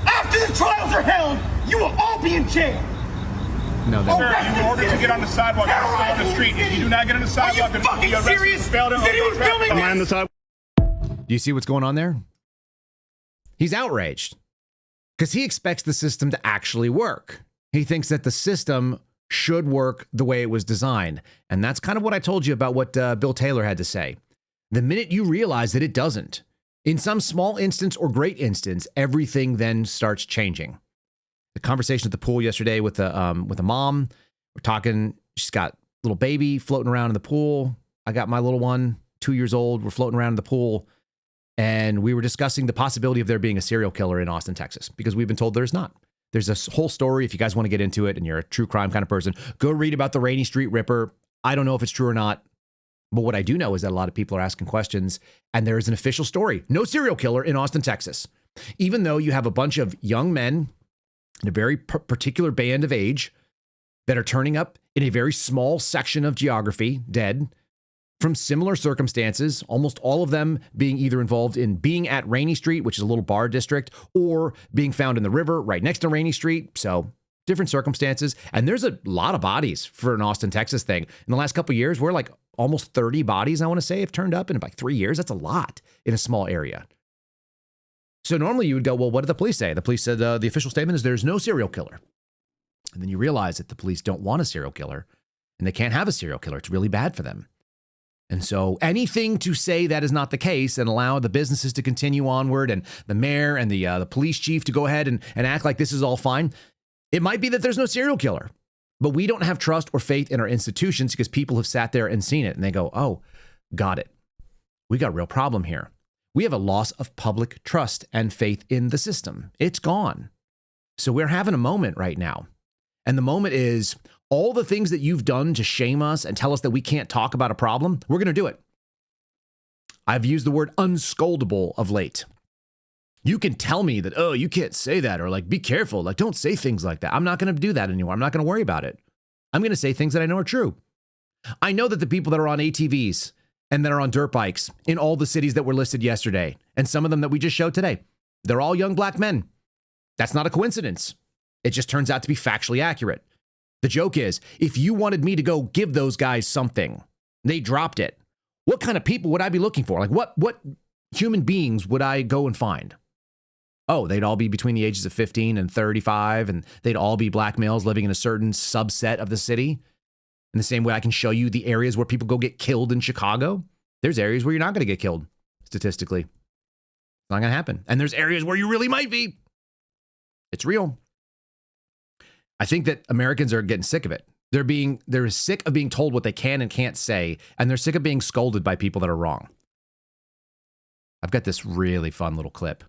After the trials are held, you will all be in jail. No, sir, in order to get on the sidewalk, you have to stay on the street. If you do not get on the sidewalk, then you'll be arrested. Serious? Video is filming this. Do you see what's going on there? He's outraged because he expects the system to actually work. He thinks that the system should work the way it was designed. And that's kind of what I told you about what Bill Taylor had to say. The minute you realize that it doesn't, in some small instance or great instance, everything then starts changing. The conversation at the pool yesterday with a mom. We're talking, she's got a little baby floating around in the pool. I got my little one, 2 years old. We're floating around in the pool. And we were discussing the possibility of there being a serial killer in Austin, Texas, because we've been told there's not. There's a whole story. If you guys want to get into it and you're a true crime kind of person, go read about the Rainy Street Ripper. I don't know if it's true or not. But what I do know is that a lot of people are asking questions, and there is an official story. No serial killer in Austin, Texas. Even though you have a bunch of young men in a very particular band of age that are turning up in a very small section of geography, dead, from similar circumstances, almost all of them being either involved in being at Rainy Street, which is a little bar district, or being found in the river right next to Rainy Street. So different circumstances. And there's a lot of bodies for an Austin, Texas thing. In the last couple of years, we're like almost 30 bodies, I want to say, have turned up in like 3 years. That's a lot in a small area. So normally you would go, well, what did the police say? The police said the official statement is there's no serial killer. And then you realize that the police don't want a serial killer and they can't have a serial killer. It's really bad for them. And so anything to say that is not the case and allow the businesses to continue onward and the mayor and the police chief to go ahead and act like this is all fine. It might be that there's no serial killer, but we don't have trust or faith in our institutions because people have sat there and seen it and they go, oh, got it. We got a real problem here. We have a loss of public trust and faith in the system. It's gone. So we're having a moment right now. And the moment is all the things that you've done to shame us and tell us that we can't talk about a problem. We're going to do it. I've used the word unscoldable of late. You can tell me that, oh, you can't say that, or like, be careful. Like, don't say things like that. I'm not going to do that anymore. I'm not going to worry about it. I'm going to say things that I know are true. I know that the people that are on ATVs and that are on dirt bikes in all the cities that were listed yesterday, and some of them that we just showed today, they're all young black men. That's not a coincidence. It just turns out to be factually accurate. The joke is, if you wanted me to go give those guys something, they dropped it. What kind of people would I be looking for? Like what human beings would I go and find? Oh, they'd all be between the ages of 15 and 35, and they'd all be black males living in a certain subset of the city. In the same way I can show you the areas where people go get killed in Chicago. There's areas where you're not going to get killed, statistically. It's not going to happen. And there's areas where you really might be. It's real. I think that Americans are getting sick of it. They're sick of being told what they can and can't say, and they're sick of being scolded by people that are wrong. I've got this really fun little clip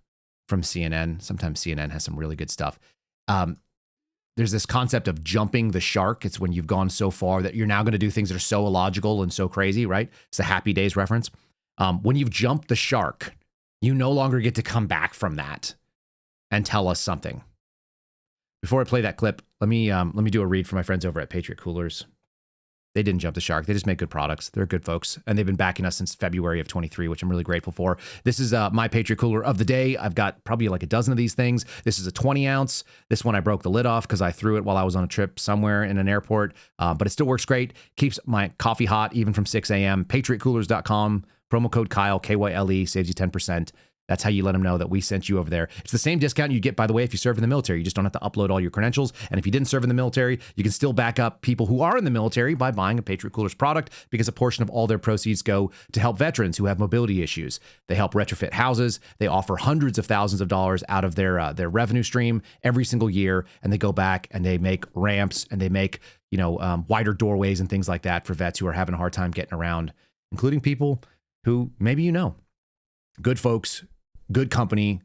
from CNN. Sometimes CNN has some really good stuff. There's this concept of jumping the shark. It's when you've gone so far that you're now going to do things that are so illogical and so crazy, right? It's a Happy Days reference. When you've jumped the shark, you no longer get to come back from that and tell us something. Before I play that clip, let me do a read for my friends over at Patriot Coolers. They didn't jump the shark. They just make good products. They're good folks, and they've been backing us since February of 23, which I'm really grateful for. This is my Patriot Cooler of the day. I've got probably like a dozen of these things. This is a 20 ounce. This one I broke the lid off because I threw it while I was on a trip somewhere in an airport, but it still works great. Keeps my coffee hot even from 6 a.m. PatriotCoolers.com. Promo code Kyle, Kyle, saves you 10%. That's how you let them know that we sent you over there. It's the same discount you get, by the way, if you serve in the military. You just don't have to upload all your credentials. And if you didn't serve in the military, you can still back up people who are in the military by buying a Patriot Coolers product, because a portion of all their proceeds go to help veterans who have mobility issues. They help retrofit houses. They offer hundreds of thousands of dollars out of their revenue stream every single year. And they go back and they make ramps and they make, wider doorways and things like that for vets who are having a hard time getting around, including people who maybe good folks. Good company,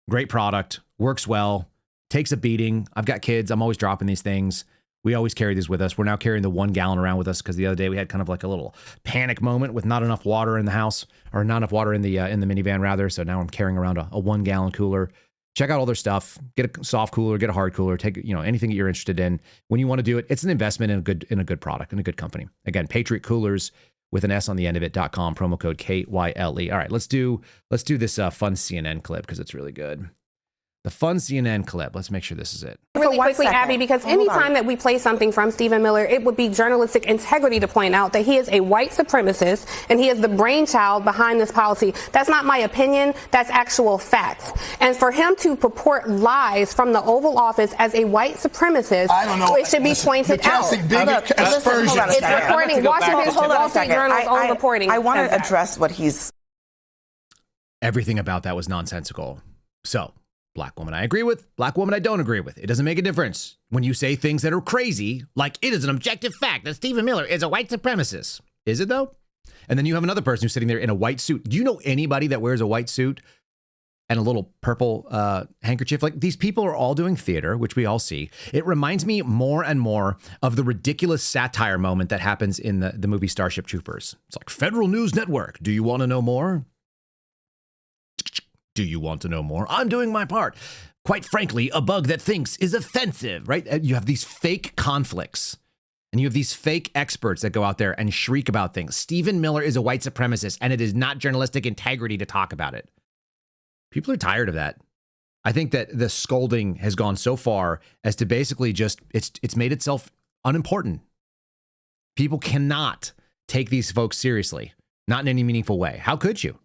great product, works well, takes a beating. I've got kids. I'm always dropping these things. We always carry these with us. We're now carrying the 1 gallon around with us because the other day we had kind of like a little panic moment with not enough water in the house, or not enough water in the minivan rather. So now I'm carrying around a 1 gallon cooler. Check out all their stuff. Get a soft cooler, get a hard cooler. Take anything that you're interested in. When you want to do it, it's an investment in a good product, in a good company. Again, Patriot Coolers, with an S on the end of it.com, promo code KYLE. All right, let's do this fun CNN clip because it's really good. The fun CNN clip. Let's make sure this is it. Really quickly, Abby, because anytime that we play something from Stephen Miller, it would be journalistic integrity to point out that he is a white supremacist and he is the brainchild behind this policy. That's not my opinion. That's actual facts. And for him to purport lies from the Oval Office as a white supremacist, I don't know. It should be pointed out. Look, aspersion. It's reporting. Washington Wall Street Journal's own reporting. I want to address what he's. Everything about that was nonsensical. So, black woman I agree with, black woman I don't agree with. It doesn't make a difference when you say things that are crazy, like it is an objective fact that Stephen Miller is a white supremacist. Is it though? And then you have another person who's sitting there in a white suit. Do you know anybody that wears a white suit and a little purple handkerchief? Like, these people are all doing theater, which we all see. It reminds me more and more of the ridiculous satire moment that happens in the movie Starship Troopers. It's like, Federal News Network, do you want to know more? Do you want to know more? I'm doing my part. Quite frankly, a bug that thinks is offensive, right? You have these fake conflicts, and you have these fake experts that go out there and shriek about things. Stephen Miller is a white supremacist, and it is not journalistic integrity to talk about it. People are tired of that. I think that the scolding has gone so far as to basically just, it's made itself unimportant. People cannot take these folks seriously, not in any meaningful way. How could you?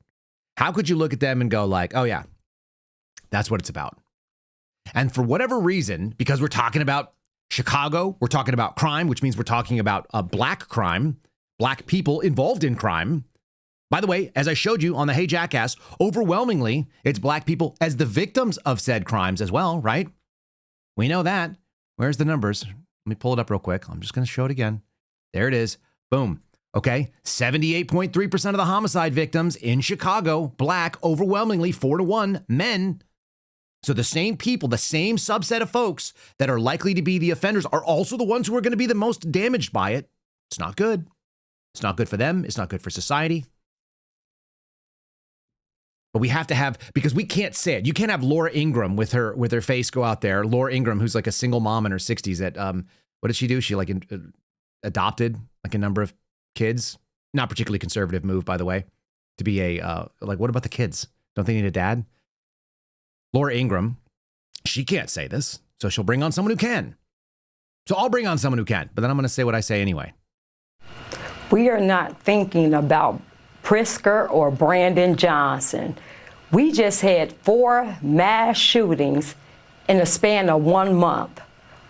How could you look at them and go like, oh yeah, that's what it's about? And for whatever reason, because we're talking about Chicago, we're talking about crime, which means we're talking about black crime, black people involved in crime. By the way, as I showed you on the Hey Jackass, overwhelmingly, it's black people as the victims of said crimes as well, right? We know that. Where's the numbers? Let me pull it up real quick. I'm just going to show it again. There it is. Boom. Okay, 78.3% of the homicide victims in Chicago, black, overwhelmingly 4-1 men. So the same people, the same subset of folks that are likely to be the offenders are also the ones who are going to be the most damaged by it. It's not good. It's not good for them. It's not good for society. But we have to have, because we can't say it. You can't have Laura Ingraham with her face go out there. Laura Ingraham, who's like a single mom in her 60s that, what did she do? She like adopted like a number of kids. Not particularly conservative move, by the way, to be like, what about the kids? Don't they need a dad? Laura Ingraham, she can't say this, so she'll bring on someone who can. So I'll bring on someone who can, but then I'm going to say what I say anyway. We are not thinking about Pritzker or Brandon Johnson. We just had 4 mass shootings in the span of 1 month.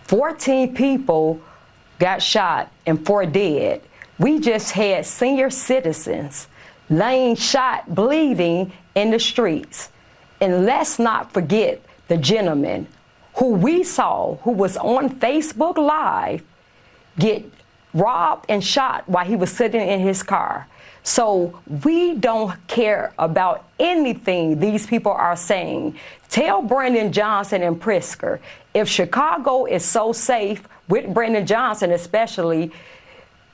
14 people got shot and 4 dead. We just had senior citizens laying shot, bleeding in the streets. And let's not forget the gentleman who we saw, who was on Facebook Live, get robbed and shot while he was sitting in his car. So we don't care about anything these people are saying. Tell Brandon Johnson and Pritzker, if Chicago is so safe, with Brandon Johnson especially,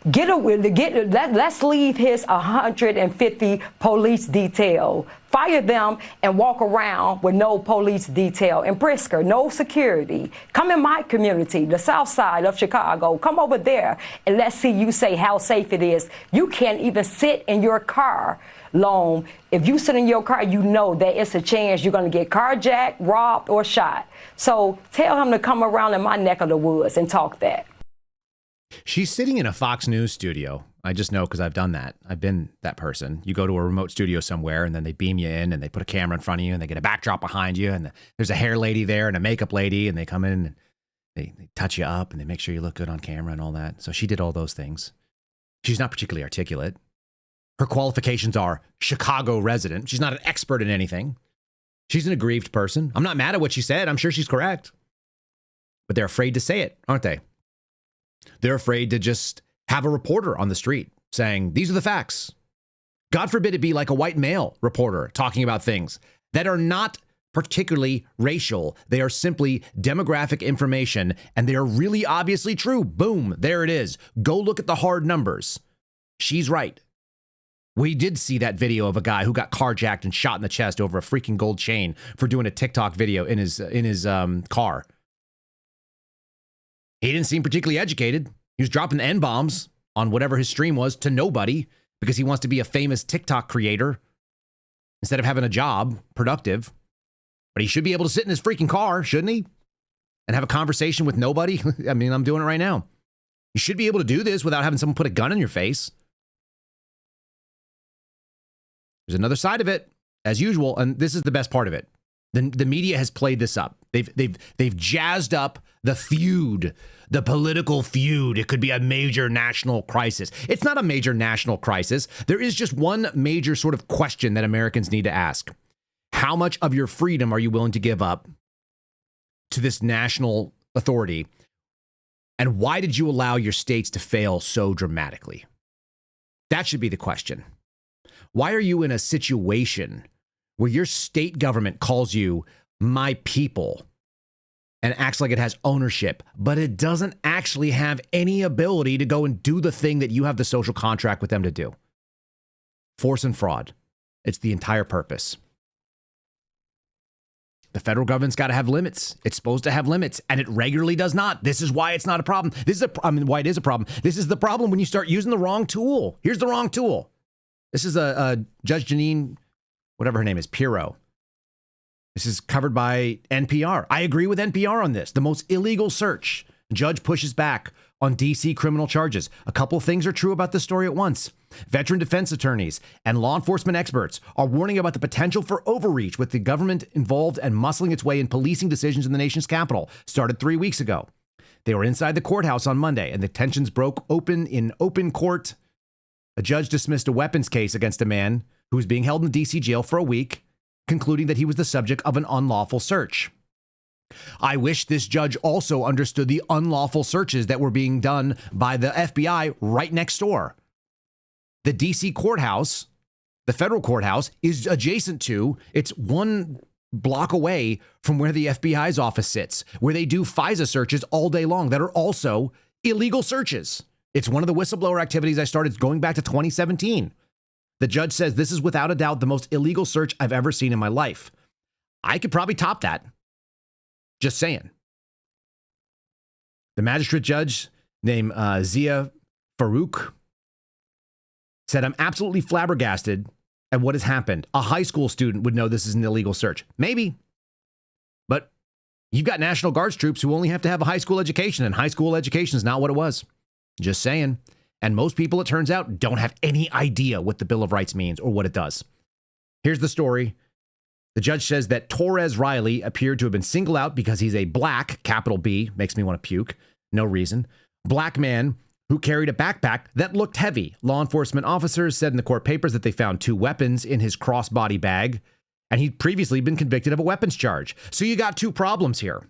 Let's leave his 150 police detail. Fire them and walk around with no police detail. In Brisker, no security. Come in my community, the south side of Chicago. Come over there and let's see you say how safe it is. You can't even sit in your car long. If you sit in your car, you know that it's a chance you're going to get carjacked, robbed, or shot. So tell him to come around in my neck of the woods and talk that. She's sitting in a Fox News studio. I just know because I've done that. I've been that person. You go to a remote studio somewhere and then they beam you in and they put a camera in front of you and they get a backdrop behind you and there's a hair lady there and a makeup lady and they come in and they touch you up and they make sure you look good on camera and all that. So she did all those things. She's not particularly articulate. Her qualifications are Chicago resident. She's not an expert in anything. She's an aggrieved person. I'm not mad at what she said. I'm sure she's correct. But they're afraid to say it, aren't they? They're afraid to just have a reporter on the street saying, these are the facts. God forbid it be like a white male reporter talking about things that are not particularly racial. They are simply demographic information, and they are really obviously true. Boom, there it is. Go look at the hard numbers. She's right. We did see that video of a guy who got carjacked and shot in the chest over a freaking gold chain for doing a TikTok video in his car. He didn't seem particularly educated. He was dropping N-bombs on whatever his stream was to nobody because he wants to be a famous TikTok creator instead of having a job, productive. But he should be able to sit in his freaking car, shouldn't he? And have a conversation with nobody. I mean, I'm doing it right now. You should be able to do this without having someone put a gun in your face. There's another side of it, as usual, and this is the best part of it. The media has played this up. They've jazzed up the feud, the political feud. It could be a major national crisis. It's not a major national crisis. There is just one major sort of question that Americans need to ask. How much of your freedom are you willing to give up to this national authority? And why did you allow your states to fail so dramatically? That should be the question. Why are you in a situation where your state government calls you my people and acts like it has ownership, but it doesn't actually have any ability to go and do the thing that you have the social contract with them to do? Force and fraud. It's the entire purpose. The federal government's got to have limits. It's supposed to have limits, and it regularly does not. This is why it's not a problem. Why it is a problem. This is the problem when you start using the wrong tool. Here's the wrong tool. This is a Judge Janine, whatever her name is, Pirro. This is covered by NPR. I agree with NPR on this. The most illegal search. Judge pushes back on DC criminal charges. A couple things are true about this story at once. Veteran defense attorneys and law enforcement experts are warning about the potential for overreach with the government involved and muscling its way in policing decisions in the nation's capital. Started 3 weeks ago. They were inside the courthouse on Monday, and the tensions broke open in open court. A judge dismissed a weapons case against a man who was being held in the DC jail for a week, concluding that he was the subject of an unlawful search. I wish this judge also understood the unlawful searches that were being done by the FBI right next door. The DC courthouse, the federal courthouse, is adjacent to, it's 1 block away from where the FBI's office sits, where they do FISA searches all day long that are also illegal searches. It's one of the whistleblower activities I started going back to 2017. The judge says this is without a doubt the most illegal search I've ever seen in my life. I could probably top that. Just saying. The magistrate judge named Zia Farouk said, I'm absolutely flabbergasted at what has happened. A high school student would know this is an illegal search. Maybe. But you've got National Guards troops who only have to have a high school education, and high school education is not what it was. Just saying. And most people, it turns out, don't have any idea what the Bill of Rights means or what it does. Here's the story. The judge says that Torres Riley appeared to have been singled out because he's a black, capital B, makes me want to puke, no reason, black man who carried a backpack that looked heavy. Law enforcement officers said in the court papers that they found 2 weapons in his crossbody bag, and he'd previously been convicted of a weapons charge. So you got 2 problems here.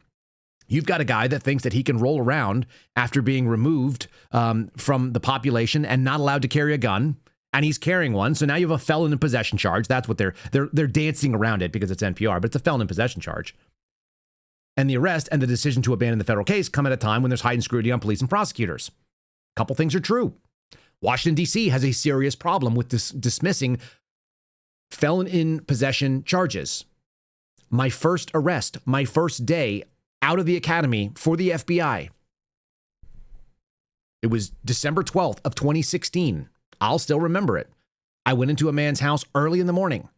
You've got a guy that thinks that he can roll around after being removed from the population and not allowed to carry a gun, and he's carrying one. So now you have a felon in possession charge. That's what they're dancing around it because it's NPR, but it's a felon in possession charge. And the arrest and the decision to abandon the federal case come at a time when there's heightened scrutiny on police and prosecutors. A couple things are true. Washington, D.C. has a serious problem with dismissing felon in possession charges. My first arrest, my first day out of the academy for the FBI. It was December 12th of 2016. I'll still remember it. I went into a man's house early in the morning.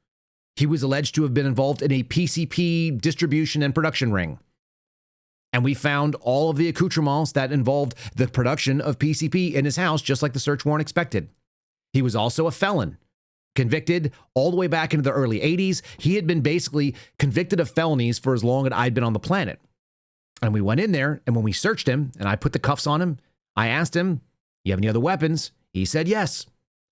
He was alleged to have been involved in a PCP distribution and production ring. And we found all of the accoutrements that involved the production of PCP in his house, just like the search warrant expected. He was also a felon, convicted all the way back into the early 80s. He had been basically convicted of felonies for as long as I'd been on the planet. And we went in there, and when we searched him, and I put the cuffs on him, I asked him, "You have any other weapons?" He said, "Yes."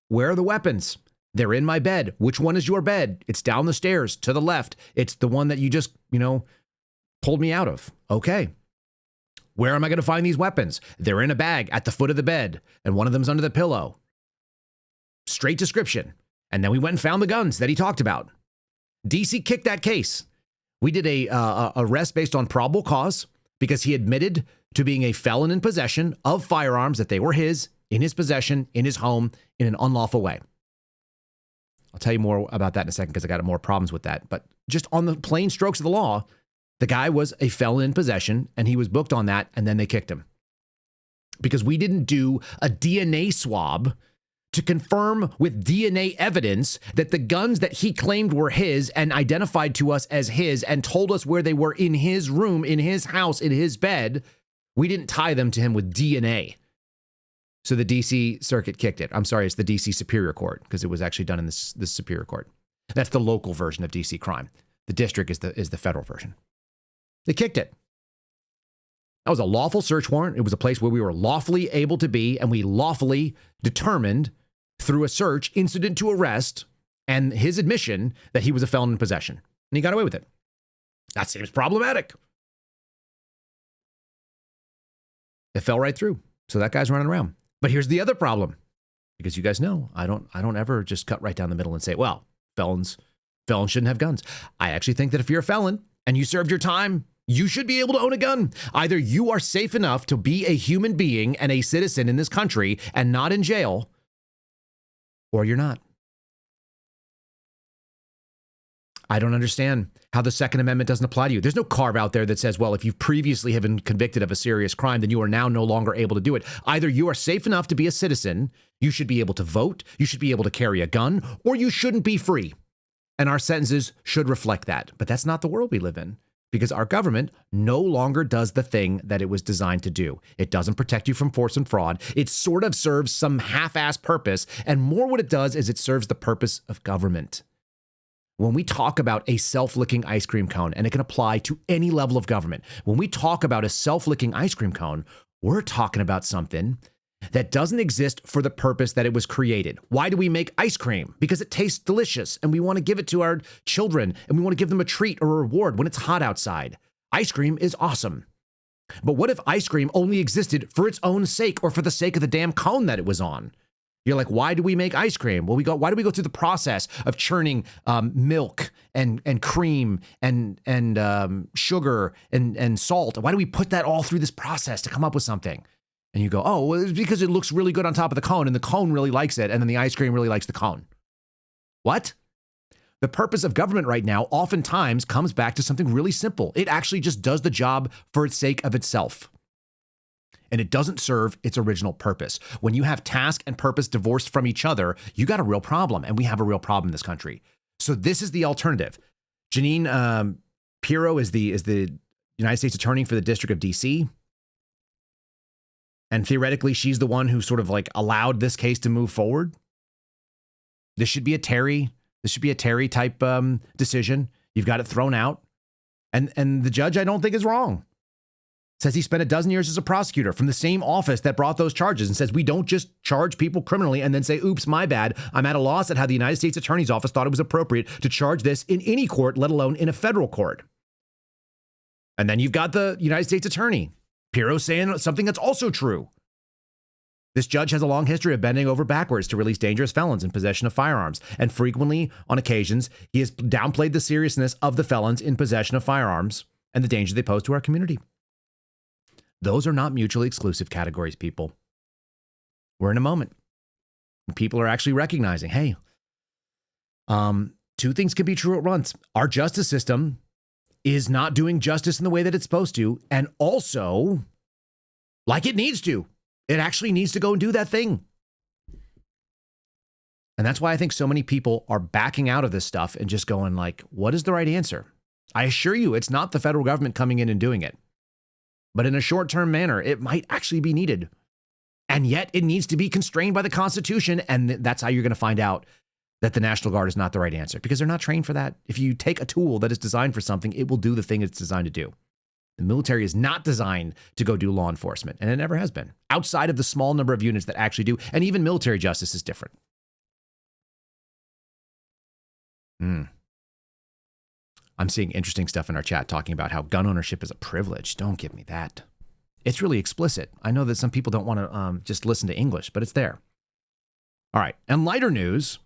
"Where are the weapons?" "They're in my bed." "Which one is your bed?" "It's down the stairs to the left. It's the one that you just, pulled me out of." "Okay." "Where am I going to find these weapons?" "They're in a bag at the foot of the bed, and one of them's under the pillow." Straight description. And then we went and found the guns that he talked about. DC kicked that case. We did a arrest based on probable cause because he admitted to being a felon in possession of firearms, that they were his, in his possession, in his home, in an unlawful way. I'll tell you more about that in a second because I got more problems with that. But just on the plain strokes of the law, the guy was a felon in possession, and he was booked on that, and then they kicked him. Because we didn't do a DNA swab to confirm with DNA evidence that the guns that he claimed were his and identified to us as his and told us where they were in his room, in his house, in his bed, we didn't tie them to him with DNA. So the DC Circuit kicked it. I'm sorry, it's the DC Superior Court, because it was actually done in the Superior Court. That's the local version of DC crime. The district is the federal version. They kicked it. That was a lawful search warrant. It was a place where we were lawfully able to be, and we lawfully determined through a search incident to arrest and his admission that he was a felon in possession. And he got away with it. That seems problematic. It fell right through. So that guy's running around. But here's the other problem. Because you guys know, I don't ever just cut right down the middle and say, well, felons shouldn't have guns. I actually think that if you're a felon and you served your time, you should be able to own a gun. Either you are safe enough to be a human being and a citizen in this country and not in jail, or you're not. I don't understand how the Second Amendment doesn't apply to you. There's no carve out there that says, well, if you previously have been convicted of a serious crime, then you are now no longer able to do it. Either you are safe enough to be a citizen, you should be able to vote, you should be able to carry a gun, or you shouldn't be free. And our sentences should reflect that. But that's not the world we live in. Because our government no longer does the thing that it was designed to do. It doesn't protect you from force and fraud. It sort of serves some half-ass purpose. And more what it does is it serves the purpose of government. When we talk about a self-licking ice cream cone, and it can apply to any level of government, when we talk about a self-licking ice cream cone, we're talking about something that doesn't exist for the purpose that it was created. Why do we make ice cream? Because it tastes delicious and we want to give it to our children and we want to give them a treat or a reward when it's hot outside. Ice cream is awesome. But what if ice cream only existed for its own sake or for the sake of the damn cone that it was on? You're like, why do we make ice cream? Well, why do we go through the process of churning milk and cream and sugar and salt? Why do we put that all through this process to come up with something? And you go, oh, well, it's because it looks really good on top of the cone and the cone really likes it. And then the ice cream really likes the cone. What? The purpose of government right now oftentimes comes back to something really simple. It actually just does the job for its sake of itself. And it doesn't serve its original purpose. When you have task and purpose divorced from each other, you got a real problem. And we have a real problem in this country. So this is the alternative. Janine Pirro is the United States Attorney for the District of DC. And theoretically, she's the one who sort of like allowed this case to move forward. This should be a Terry type decision. You've got it thrown out. And the judge, I don't think, is wrong. Says he spent 12 years as a prosecutor from the same office that brought those charges and says we don't just charge people criminally and then say, oops, my bad. I'm at a loss at how the United States Attorney's Office thought it was appropriate to charge this in any court, let alone in a federal court. And then you've got the United States Attorney, Pirro, saying something that's also true. This judge has a long history of bending over backwards to release dangerous felons in possession of firearms. And frequently, on occasions, he has downplayed the seriousness of the felons in possession of firearms and the danger they pose to our community. Those are not mutually exclusive categories, people. We're in a moment. People are actually recognizing, hey, two things can be true at once. Our justice system is not doing justice in the way that it's supposed to, and also, like it needs to. It actually needs to go and do that thing. And that's why I think so many people are backing out of this stuff and just going like, what is the right answer? I assure you, it's not the federal government coming in and doing it. But in a short-term manner, it might actually be needed. And yet it needs to be constrained by the Constitution. And that's how you're going to find out that the National Guard is not the right answer, because they're not trained for that. If you take a tool that is designed for something, it will do the thing it's designed to do. The military is not designed to go do law enforcement, and it never has been, outside of the small number of units that actually do. And even military justice is different. I'm seeing interesting stuff in our chat talking about how gun ownership is a privilege. Don't give me that. It's really explicit. I know that some people don't want to just listen to English, but it's there. All right. And lighter news,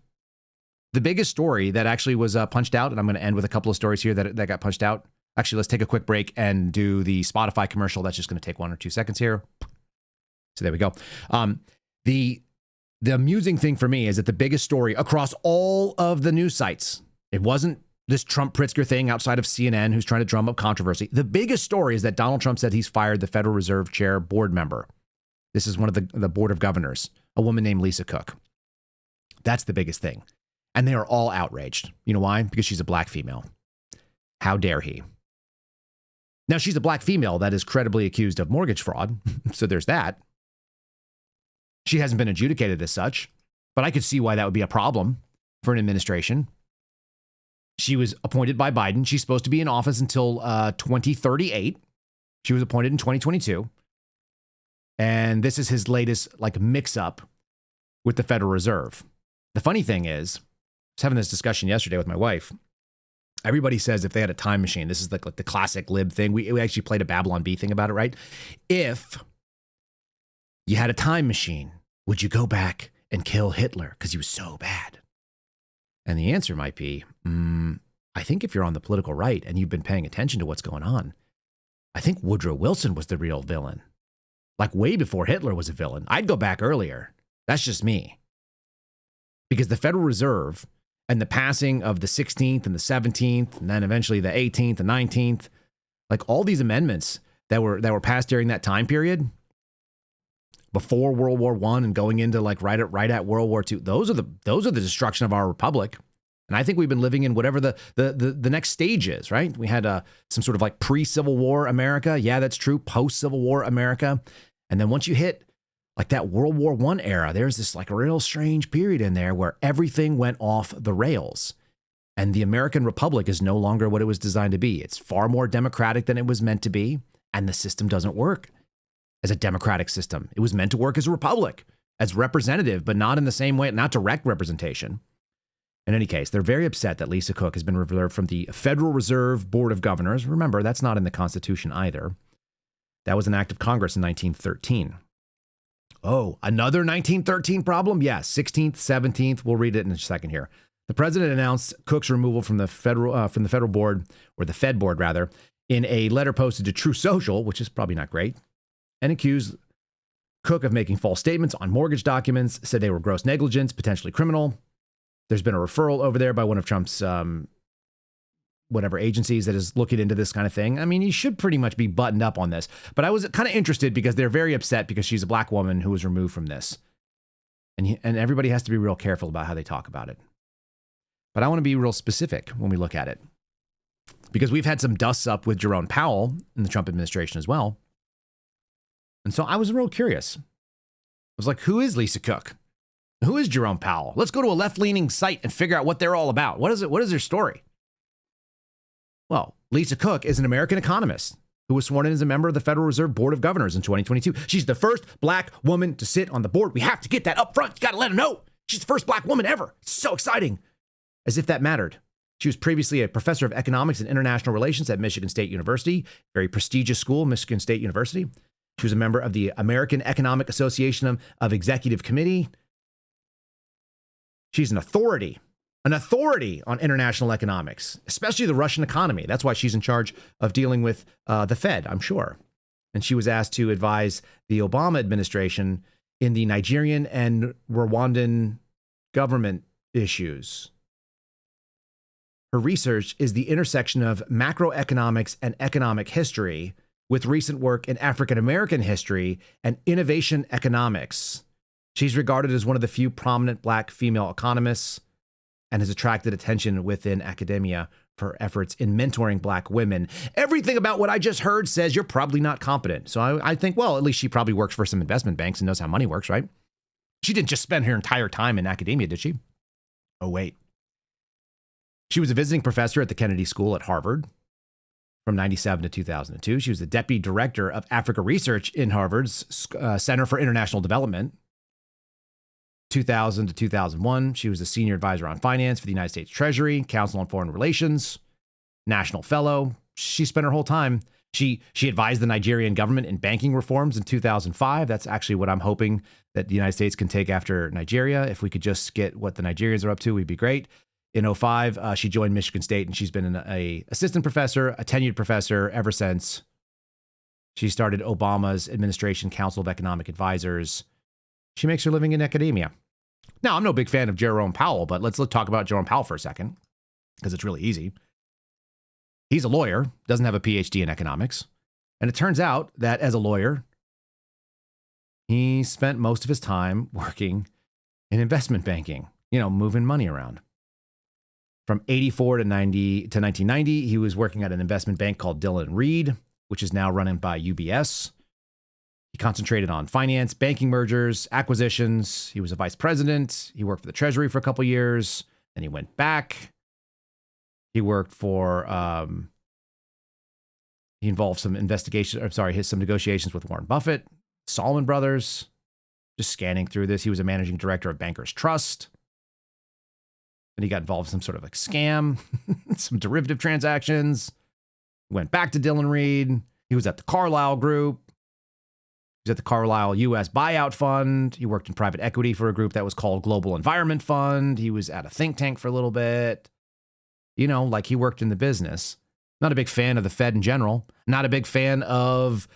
the biggest story that actually was punched out, and I'm going to end with a couple of stories here that got punched out. Actually, let's take a quick break and do the Spotify commercial. That's just going to take 1 or 2 seconds here. So there we go. The amusing thing for me is that the biggest story across all of the news sites, it wasn't this Trump-Pritzker thing outside of CNN who's trying to drum up controversy. The biggest story is that Donald Trump said he's fired the Federal Reserve Chair board member. This is one of the board of governors, a woman named Lisa Cook. That's the biggest thing. And they are all outraged. You know why? Because she's a black female. How dare he? Now, she's a black female that is credibly accused of mortgage fraud. So there's that. She hasn't been adjudicated as such, but I could see why that would be a problem for an administration. She was appointed by Biden. She's supposed to be in office until 2038. She was appointed in 2022. And this is his latest mix-up with the Federal Reserve. The funny thing is, I was having this discussion yesterday with my wife. Everybody says if they had a time machine, this is like the classic lib thing. We actually played a Babylon Bee thing about it, right? If you had a time machine, would you go back and kill Hitler because he was so bad? And the answer might be, I think if you're on the political right and you've been paying attention to what's going on, I think Woodrow Wilson was the real villain. Like way before Hitler was a villain. I'd go back earlier. That's just me. Because the Federal Reserve and the passing of the 16th and the 17th, and then eventually the 18th and 19th, like all these amendments that were passed during that time period, before World War I and going into right at World War II, those are the destruction of our republic. And I think we've been living in whatever the next stage is, right? We had some sort of pre-Civil War America. Yeah, that's true. Post-Civil War America. And then once you hit that World War I era, there's this real strange period in there where everything went off the rails. And the American Republic is no longer what it was designed to be. It's far more democratic than it was meant to be. And the system doesn't work as a democratic system. It was meant to work as a republic, as representative, but not in the same way, not direct representation. In any case, they're very upset that Lisa Cook has been removed from the Federal Reserve Board of Governors. Remember, that's not in the Constitution either. That was an act of Congress in 1913. Oh, another 1913 problem? Yeah, 16th, 17th. We'll read it in a second here. The president announced Cook's removal from the federal board, or the Fed board rather, in a letter posted to True Social, which is probably not great, and accused Cook of making false statements on mortgage documents, said they were gross negligence, potentially criminal. There's been a referral over there by one of Trump's whatever agencies that is looking into this kind of thing. I mean, he should pretty much be buttoned up on this. But I was kind of interested because they're very upset because she's a black woman who was removed from this. And everybody has to be real careful about how they talk about it. But I want to be real specific when we look at it. Because we've had some dusts up with Jerome Powell in the Trump administration as well. And so I was real curious. I was like, who is Lisa Cook? Who is Jerome Powell? Let's go to a left-leaning site and figure out what they're all about. What is it? What is their story? Well, Lisa Cook is an American economist who was sworn in as a member of the Federal Reserve Board of Governors in 2022. She's the first black woman to sit on the board. We have to get that up front. You got to let them know. She's the first black woman ever. It's so exciting. As if that mattered. She was previously a professor of economics and international relations at Michigan State University, very prestigious school, Michigan State University. She was a member of the American Economic Association of Executive Committee. She's an authority on international economics, especially the Russian economy. That's why she's in charge of dealing with the Fed, I'm sure. And she was asked to advise the Obama administration in the Nigerian and Rwandan government issues. Her research is the intersection of macroeconomics and economic history, with recent work in African American history and innovation economics. She's regarded as one of the few prominent Black female economists and has attracted attention within academia for her efforts in mentoring Black women. Everything about what I just heard says you're probably not competent. So I think, well, at least she probably works for some investment banks and knows how money works, right? She didn't just spend her entire time in academia, did she? Oh, wait. She was a visiting professor at the Kennedy School at Harvard from 97 to 2002. She was the deputy director of Africa Research in Harvard's Center for International Development. 2000 to 2001, she was a senior advisor on finance for the United States Treasury, Council on Foreign Relations, national fellow. She spent her whole time. She advised the Nigerian government in banking reforms in 2005. That's actually what I'm hoping that the United States can take after Nigeria. If we could just get what the Nigerians are up to, we'd be great. In 2005, she joined Michigan State, and she's been an assistant professor, a tenured professor ever since. She started Obama's Administration Council of Economic Advisors. She makes her living in academia. Now, I'm no big fan of Jerome Powell, but let's talk about Jerome Powell for a second, because it's really easy. He's a lawyer, doesn't have a PhD in economics. And it turns out that as a lawyer, he spent most of his time working in investment banking, moving money around. From 84 to 1990, he was working at an investment bank called Dillon Reed, which is now run by UBS. He concentrated on finance, banking mergers, acquisitions. He was a vice president. He worked for the Treasury for a couple years. Then he went back. He worked for, he involved some some negotiations with Warren Buffett, Salomon Brothers. Just scanning through this, he was a managing director of Bankers Trust. And he got involved in some sort of scam, some derivative transactions. Went back to Dillon Reed. He was at the Carlyle Group. He was at the Carlyle U.S. Buyout Fund. He worked in private equity for a group that was called Global Environment Fund. He was at a think tank for a little bit. He worked in the business. Not a big fan of the Fed in general. Not a big fan of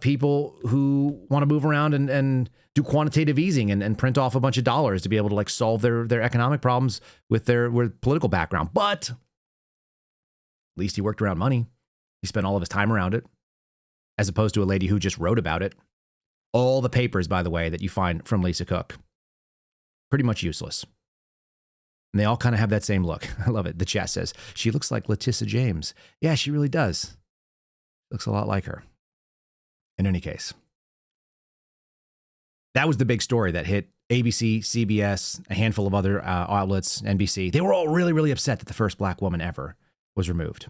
people who want to move around and do quantitative easing and print off a bunch of dollars to be able to solve their economic problems with their political background. But at least he worked around money. He spent all of his time around it, as opposed to a lady who just wrote about it. All the papers, by the way, that you find from Lisa Cook, pretty much useless. And they all kind of have that same look. I love it. The chat says, she looks like Letitia James. Yeah, she really does. Looks a lot like her. In any case, that was the big story that hit ABC, CBS, a handful of other outlets, NBC. They were all really, really upset that the first Black woman ever was removed.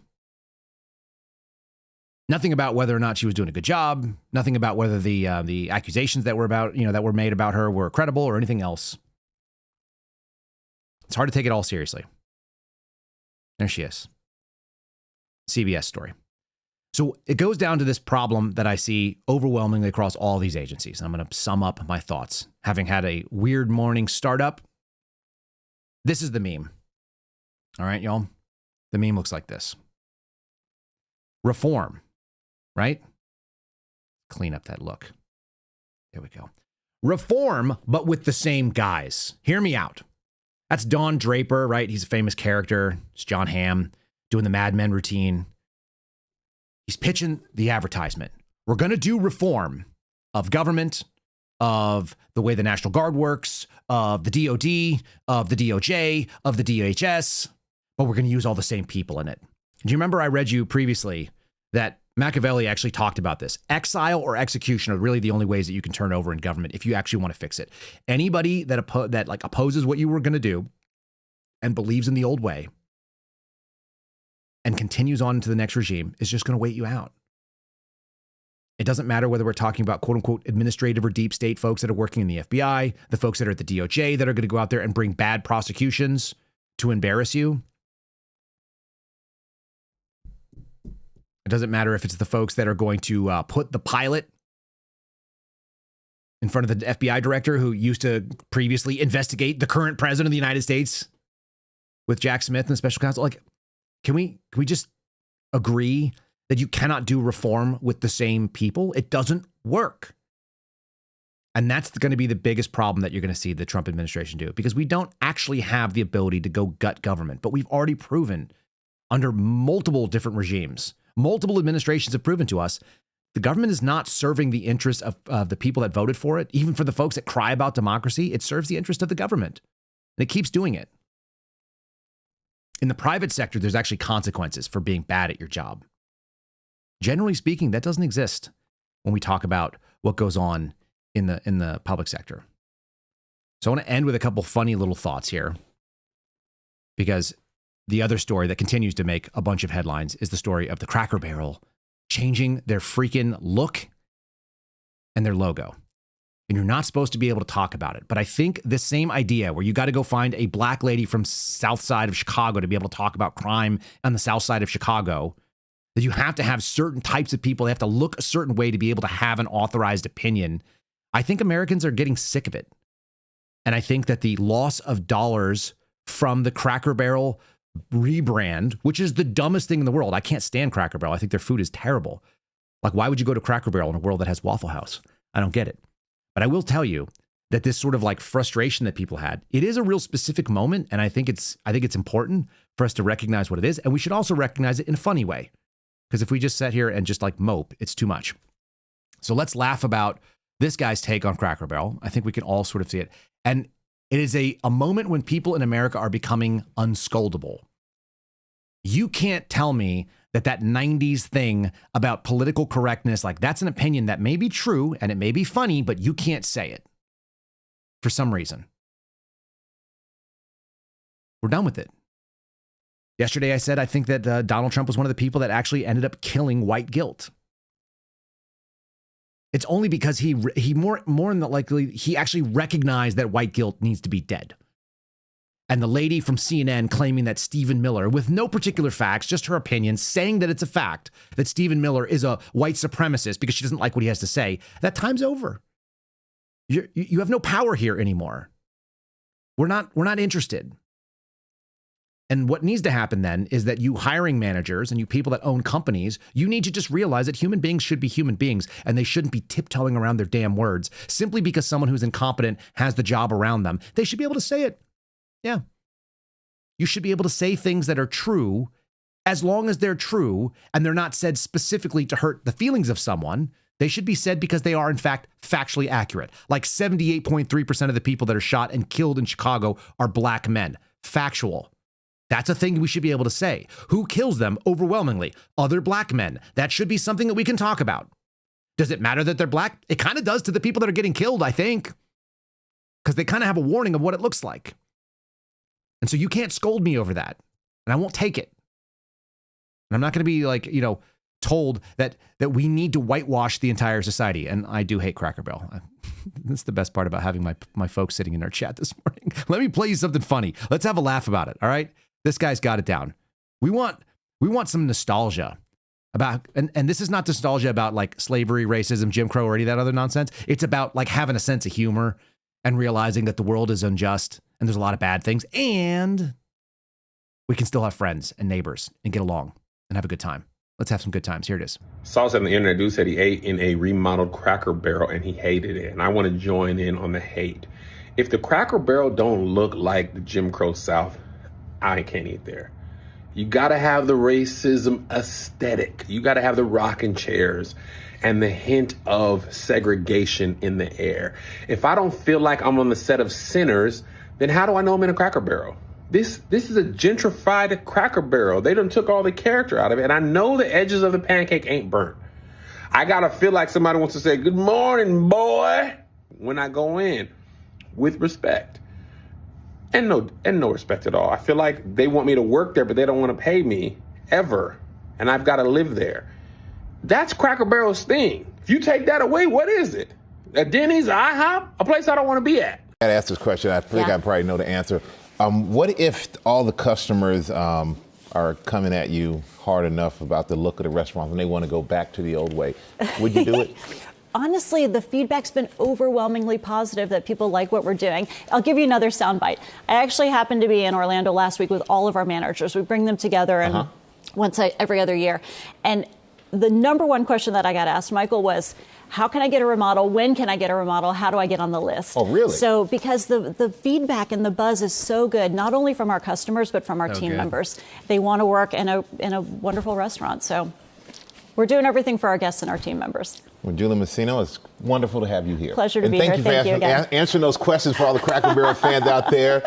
Nothing about whether or not she was doing a good job. Nothing about whether the accusations that were made about her were credible or anything else. It's hard to take it all seriously. There she is. CBS story. So it goes down to this problem that I see overwhelmingly across all these agencies. I'm going to sum up my thoughts. Having had a weird morning startup, this is the meme. All right, y'all. The meme looks like this. Reform, right? Clean up that look. There we go. Reform, but with the same guys. Hear me out. That's Don Draper, right? He's a famous character. It's John Hamm doing the Mad Men routine. He's pitching the advertisement. We're going to do reform of government, of the way the National Guard works, of the DOD, of the DOJ, of the DHS, but we're going to use all the same people in it. Do you remember I read you previously that Machiavelli actually talked about this? Exile or execution are really the only ways that you can turn over in government if you actually want to fix it. Anybody that opposes what you were going to do and believes in the old way and continues on to the next regime is just going to wait you out. It doesn't matter whether we're talking about quote unquote administrative or deep state folks that are working in the FBI, the folks that are at the DOJ that are going to go out there and bring bad prosecutions to embarrass you. It doesn't matter if it's the folks that are going to put the pilot in front of the FBI director who used to previously investigate the current president of the United States with Jack Smith and the special counsel. Like, can we just agree that you cannot do reform with the same people? It doesn't work. And that's going to be the biggest problem that you're going to see the Trump administration do, because we don't actually have the ability to go gut government. But we've already proven under multiple different regimes, multiple administrations have proven to us, the government is not serving the interests of the people that voted for it. Even for the folks that cry about democracy, it serves the interest of the government. And it keeps doing it. In the private sector, there's actually consequences for being bad at your job. Generally speaking, that doesn't exist when we talk about what goes on in the public sector. So I want to end with a couple funny little thoughts here, because the other story that continues to make a bunch of headlines is the story of the Cracker Barrel changing their freaking look and their logo. And you're not supposed to be able to talk about it. But I think this same idea where you got to go find a black lady from south side of Chicago to be able to talk about crime on the south side of Chicago, that you have to have certain types of people, they have to look a certain way to be able to have an authorized opinion. I think Americans are getting sick of it. And I think that the loss of dollars from the Cracker Barrel rebrand, which is the dumbest thing in the world. I can't stand Cracker Barrel. I think their food is terrible. Like, why would you go to Cracker Barrel in a world that has Waffle House? I don't get it. But I will tell you that this sort of like frustration that people had, it is a real specific moment. And I think it's important for us to recognize what it is. And we should also recognize it in a funny way. Because if we just sit here and just like mope, it's too much. So let's laugh about this guy's take on Cracker Barrel. I think we can all sort of see it. And it is a moment when people in America are becoming unscoldable. You can't tell me that 90s thing about political correctness, like that's an opinion that may be true and it may be funny, but you can't say it for some reason. We're done with it. Yesterday, I said I think that Donald Trump was one of the people that actually ended up killing white guilt. It's only because he more than likely, he actually recognized that white guilt needs to be dead. And the lady from CNN claiming that Stephen Miller, with no particular facts, just her opinion, saying that it's a fact that Stephen Miller is a white supremacist because she doesn't like what he has to say, that time's over. You have no power here anymore. We're not interested. And what needs to happen then is that you hiring managers and you people that own companies, you need to just realize that human beings should be human beings and they shouldn't be tiptoeing around their damn words simply because someone who's incompetent has the job around them. They should be able to say it. Yeah. You should be able to say things that are true as long as they're true and they're not said specifically to hurt the feelings of someone. They should be said because they are, in fact, factually accurate. Like 78.3% of the people that are shot and killed in Chicago are black men. Factual. That's a thing we should be able to say. Who kills them? Overwhelmingly, other black men. That should be something that we can talk about. Does it matter that they're black? It kind of does to the people that are getting killed, I think, because they kind of have a warning of what it looks like. And so you can't scold me over that, and I won't take it. And I'm not going to be like, told that we need to whitewash the entire society. And I do hate Cracker Barrel. That's the best part about having my folks sitting in our chat this morning. Let me play you something funny. Let's have a laugh about it. All right. This guy's got it down. We want some nostalgia about, and this is not nostalgia about like slavery, racism, Jim Crow, or any of that other nonsense. It's about like having a sense of humor and realizing that the world is unjust and there's a lot of bad things, and we can still have friends and neighbors and get along and have a good time. Let's have some good times. Here it is. Saw something on the internet. Dude said he ate in a remodeled Cracker Barrel and he hated it. And I want to join in on the hate. If the Cracker Barrel don't look like the Jim Crow South, I can't eat there. You got to have the racism aesthetic. You got to have the rocking chairs and the hint of segregation in the air. If I don't feel like I'm on the set of Sinners, then how do I know I'm in a Cracker Barrel? This is a gentrified Cracker Barrel. They done took all the character out of it. And I know the edges of the pancake ain't burnt. I got to feel like somebody wants to say, "Good morning, boy," when I go in, with respect. And no respect at all. I feel like they want me to work there, but they don't want to pay me ever. And I've got to live there. That's Cracker Barrel's thing. If you take that away, what is it? A Denny's, a IHOP, a place I don't want to be at. I asked this question. I think I probably know the answer. What if all the customers are coming at you hard enough about the look of the restaurant and they want to go back to the old way? Would you do it? Honestly, the feedback's been overwhelmingly positive that people like what we're doing. I'll give you another soundbite. I actually happened to be in Orlando last week with all of our managers. We bring them together and once every other year. And the number one question that I got asked, Michael, was, how can I get a remodel? When can I get a remodel? How do I get on the list? Oh, really? So because the feedback and the buzz is so good, not only from our customers, but from our team members. They want to work in a wonderful restaurant. So we're doing everything for our guests and our team members. Well, Julie Messino, it's wonderful to have you here. Pleasure to be here. Thank you for answering those questions for all the Cracker Barrel fans out there.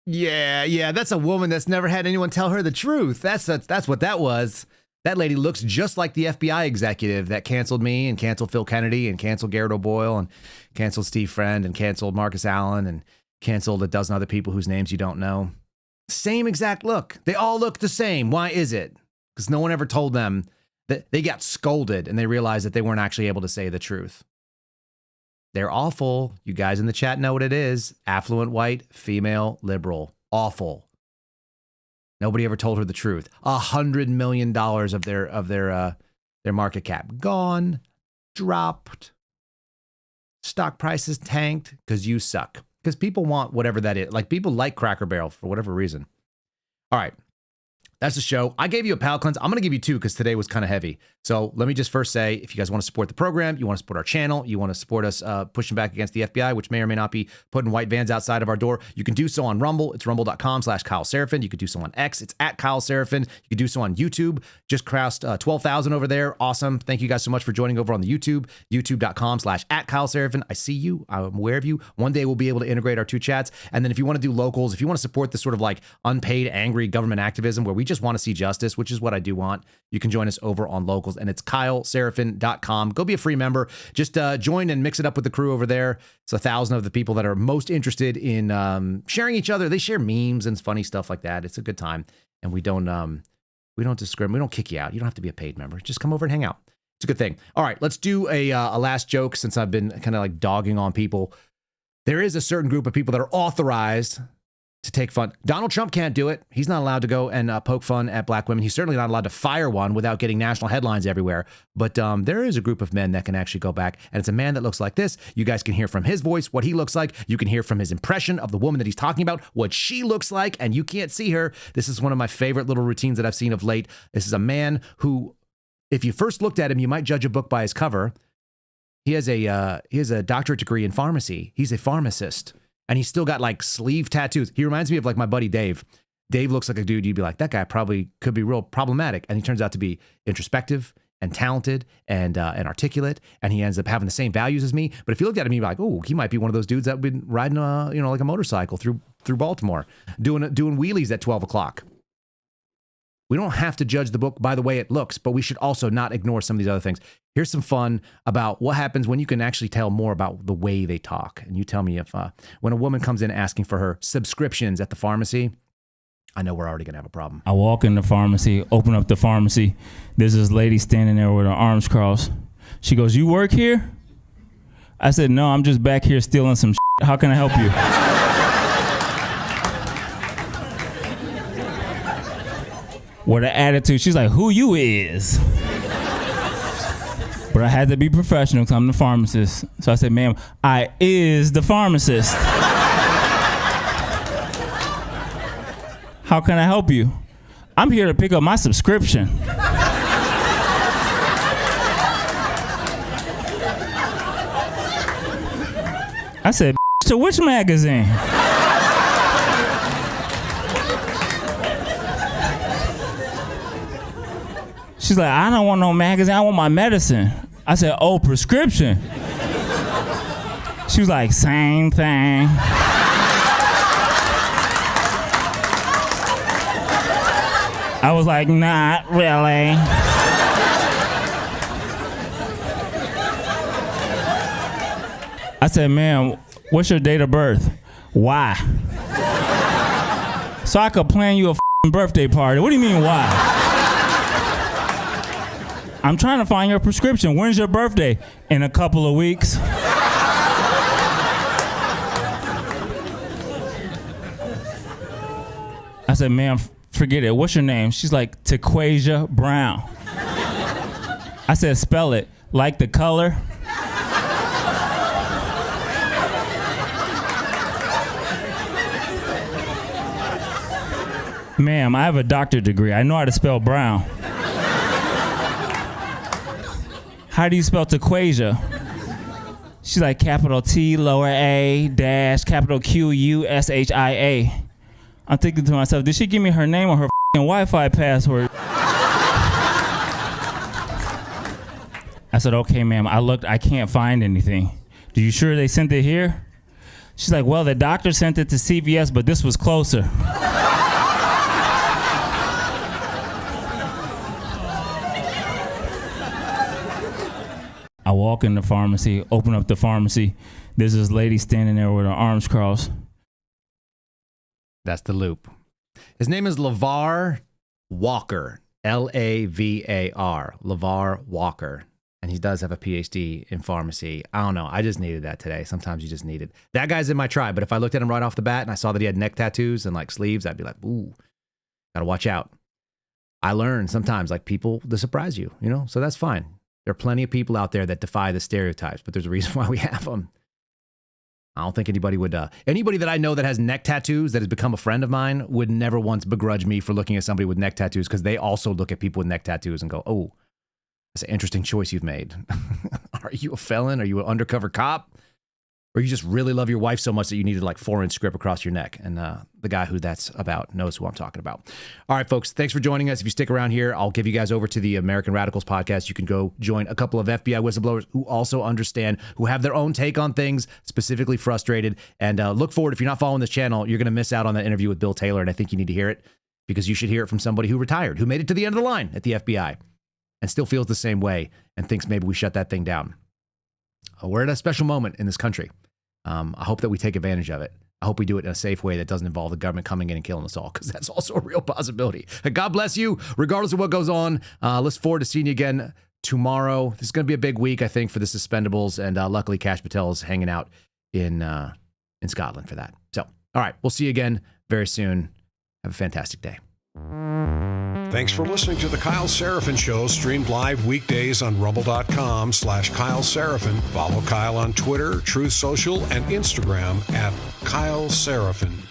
Yeah, that's a woman that's never had anyone tell her the truth. That's what that was. That lady looks just like the FBI executive that canceled me and canceled Phil Kennedy and canceled Garrett O'Boyle and canceled Steve Friend and canceled Marcus Allen and canceled a dozen other people whose names you don't know. Same exact look. They all look the same. Why is it? Because no one ever told them that they got scolded and they realized that they weren't actually able to say the truth. They're awful. You guys in the chat know what it is. Affluent, white, female, liberal. Awful. Nobody ever told her the truth. $100 million of their market cap gone, dropped. Stock prices tanked because you suck. Because people want whatever that is. Like, people like Cracker Barrel for whatever reason. All right. That's the show. I gave you a palate cleanse. I'm going to give you two because today was kind of heavy. So let me just first say, if you guys want to support the program, you want to support our channel, you want to support us pushing back against the FBI, which may or may not be putting white vans outside of our door, you can do so on Rumble. It's rumble.com/Kyle Seraphin. You can do so on X. It's @Kyle Seraphin. You can do so on YouTube. Just crossed 12,000 over there. Awesome. Thank you guys so much for joining over on the YouTube. YouTube.com/@Kyle Seraphin. I see you. I'm aware of you. One day we'll be able to integrate our two chats. And then if you want to do locals, if you want to support this sort of like unpaid, angry government activism where we just want to see justice, which is what I do want, you can join us over on locals. And it's KyleSeraphin.com. Go be a free member. Just join and mix it up with the crew over there. It's 1,000 of the people that are most interested in sharing each other. They share memes and funny stuff like that. It's a good time. And we don't discriminate. We don't kick you out. You don't have to be a paid member. Just come over and hang out. It's a good thing. All right, let's do a last joke since I've been kind of like dogging on people. There is a certain group of people that are authorized to take fun. Donald Trump can't do it. He's not allowed to go and poke fun at black women. He's certainly not allowed to fire one without getting national headlines everywhere. But there is a group of men that can actually go back, and it's a man that looks like this. You guys can hear from his voice what he looks like. You can hear from his impression of the woman that he's talking about what she looks like, and you can't see her. This is one of my favorite little routines that I've seen of late. This is a man who, if you first looked at him, you might judge a book by his cover. He has a doctorate degree in pharmacy. He's a pharmacist. And he's still got like sleeve tattoos. He reminds me of like my buddy Dave. Dave looks like a dude you'd be like, that guy probably could be real problematic. And he turns out to be introspective and talented and articulate. And he ends up having the same values as me. But if you looked at him, you'd be like, oh, he might be one of those dudes that would be riding like a motorcycle through Baltimore, doing wheelies at 12 o'clock. We don't have to judge the book by the way it looks, but we should also not ignore some of these other things. Here's some fun about what happens when you can actually tell more about the way they talk. And you tell me if when a woman comes in asking for her subscriptions at the pharmacy, I know we're already going to have a problem. I walk in the pharmacy, open up the pharmacy. There's this lady standing there with her arms crossed. She goes, "You work here?" I said, "No, I'm just back here stealing some shit. How can I help you?" With an attitude, she's like, "Who you is?" But I had to be professional because I'm the pharmacist. So I said, "Ma'am, I is the pharmacist. How can I help you?" "I'm here to pick up my subscription." I said, "To which magazine?" She's like, "I don't want no magazine, I want my medicine." I said, "Oh, prescription." She was like, "Same thing." I was like, "Not really." I said, "Ma'am, what's your date of birth?" "Why?" "So I could plan you a birthday party." "What do you mean, why?" "I'm trying to find your prescription. When's your birthday?" "In a couple of weeks." I said, "Ma'am, forget it. What's your name?" She's like, "Tequasia Brown." I said, "Spell it. Like the color?" "Ma'am, I have a doctorate degree. I know how to spell brown." how do you spell Taquasia? She's like, capital T, lower A, dash, capital Q, U, S, H, I, A. I'm thinking to myself, did she give me her name or her Wi-Fi password? I said, okay, ma'am, I looked, I can't find anything. Are you sure they sent it here? She's like, well, the doctor sent it to CVS, but this was closer. I walk in the pharmacy, open up the pharmacy. There's this lady standing there with her arms crossed. That's the loop. His name is LeVar Walker, L-A-V-A-R, LeVar Walker. And he does have a PhD in pharmacy. I don't know. I just needed that today. Sometimes you just need it. That guy's in my tribe, but if I looked at him right off the bat and I saw that he had neck tattoos and like sleeves, I'd be like, ooh, gotta watch out. I learn sometimes like people to surprise you, you know? So that's fine. There are plenty of people out there that defy the stereotypes, but there's a reason why we have them. I don't think anybody would, anybody that I know that has neck tattoos that has become a friend of mine would never once begrudge me for looking at somebody with neck tattoos because they also look at people with neck tattoos and go, oh, that's an interesting choice you've made. Are you a felon? Are you an undercover cop? Or you just really love your wife so much that you needed like 4-inch script across your neck? And the guy who that's about knows who I'm talking about. All right, folks, thanks for joining us. If you stick around here, I'll give you guys over to the American Radicals podcast. You can go join a couple of FBI whistleblowers who also understand, who have their own take on things, specifically frustrated. And look forward, if you're not following this channel, you're going to miss out on that interview with Bill Taylor. And I think you need to hear it because you should hear it from somebody who retired, who made it to the end of the line at the FBI and still feels the same way and thinks maybe we shut that thing down. We're at a special moment in this country. I hope that we take advantage of it. I hope we do it in a safe way that doesn't involve the government coming in and killing us all, because that's also a real possibility. God bless you, regardless of what goes on. Look forward to seeing you again tomorrow. This is going to be a big week, I think, for the Suspendables, and luckily Kash Patel is hanging out in Scotland for that. So, all right, we'll see you again very soon. Have a fantastic day. Thanks for listening to The Kyle Seraphin Show, streamed live weekdays on rumble.com/Kyle Seraphin. Follow Kyle on Twitter, Truth Social, and Instagram at Kyle Seraphin.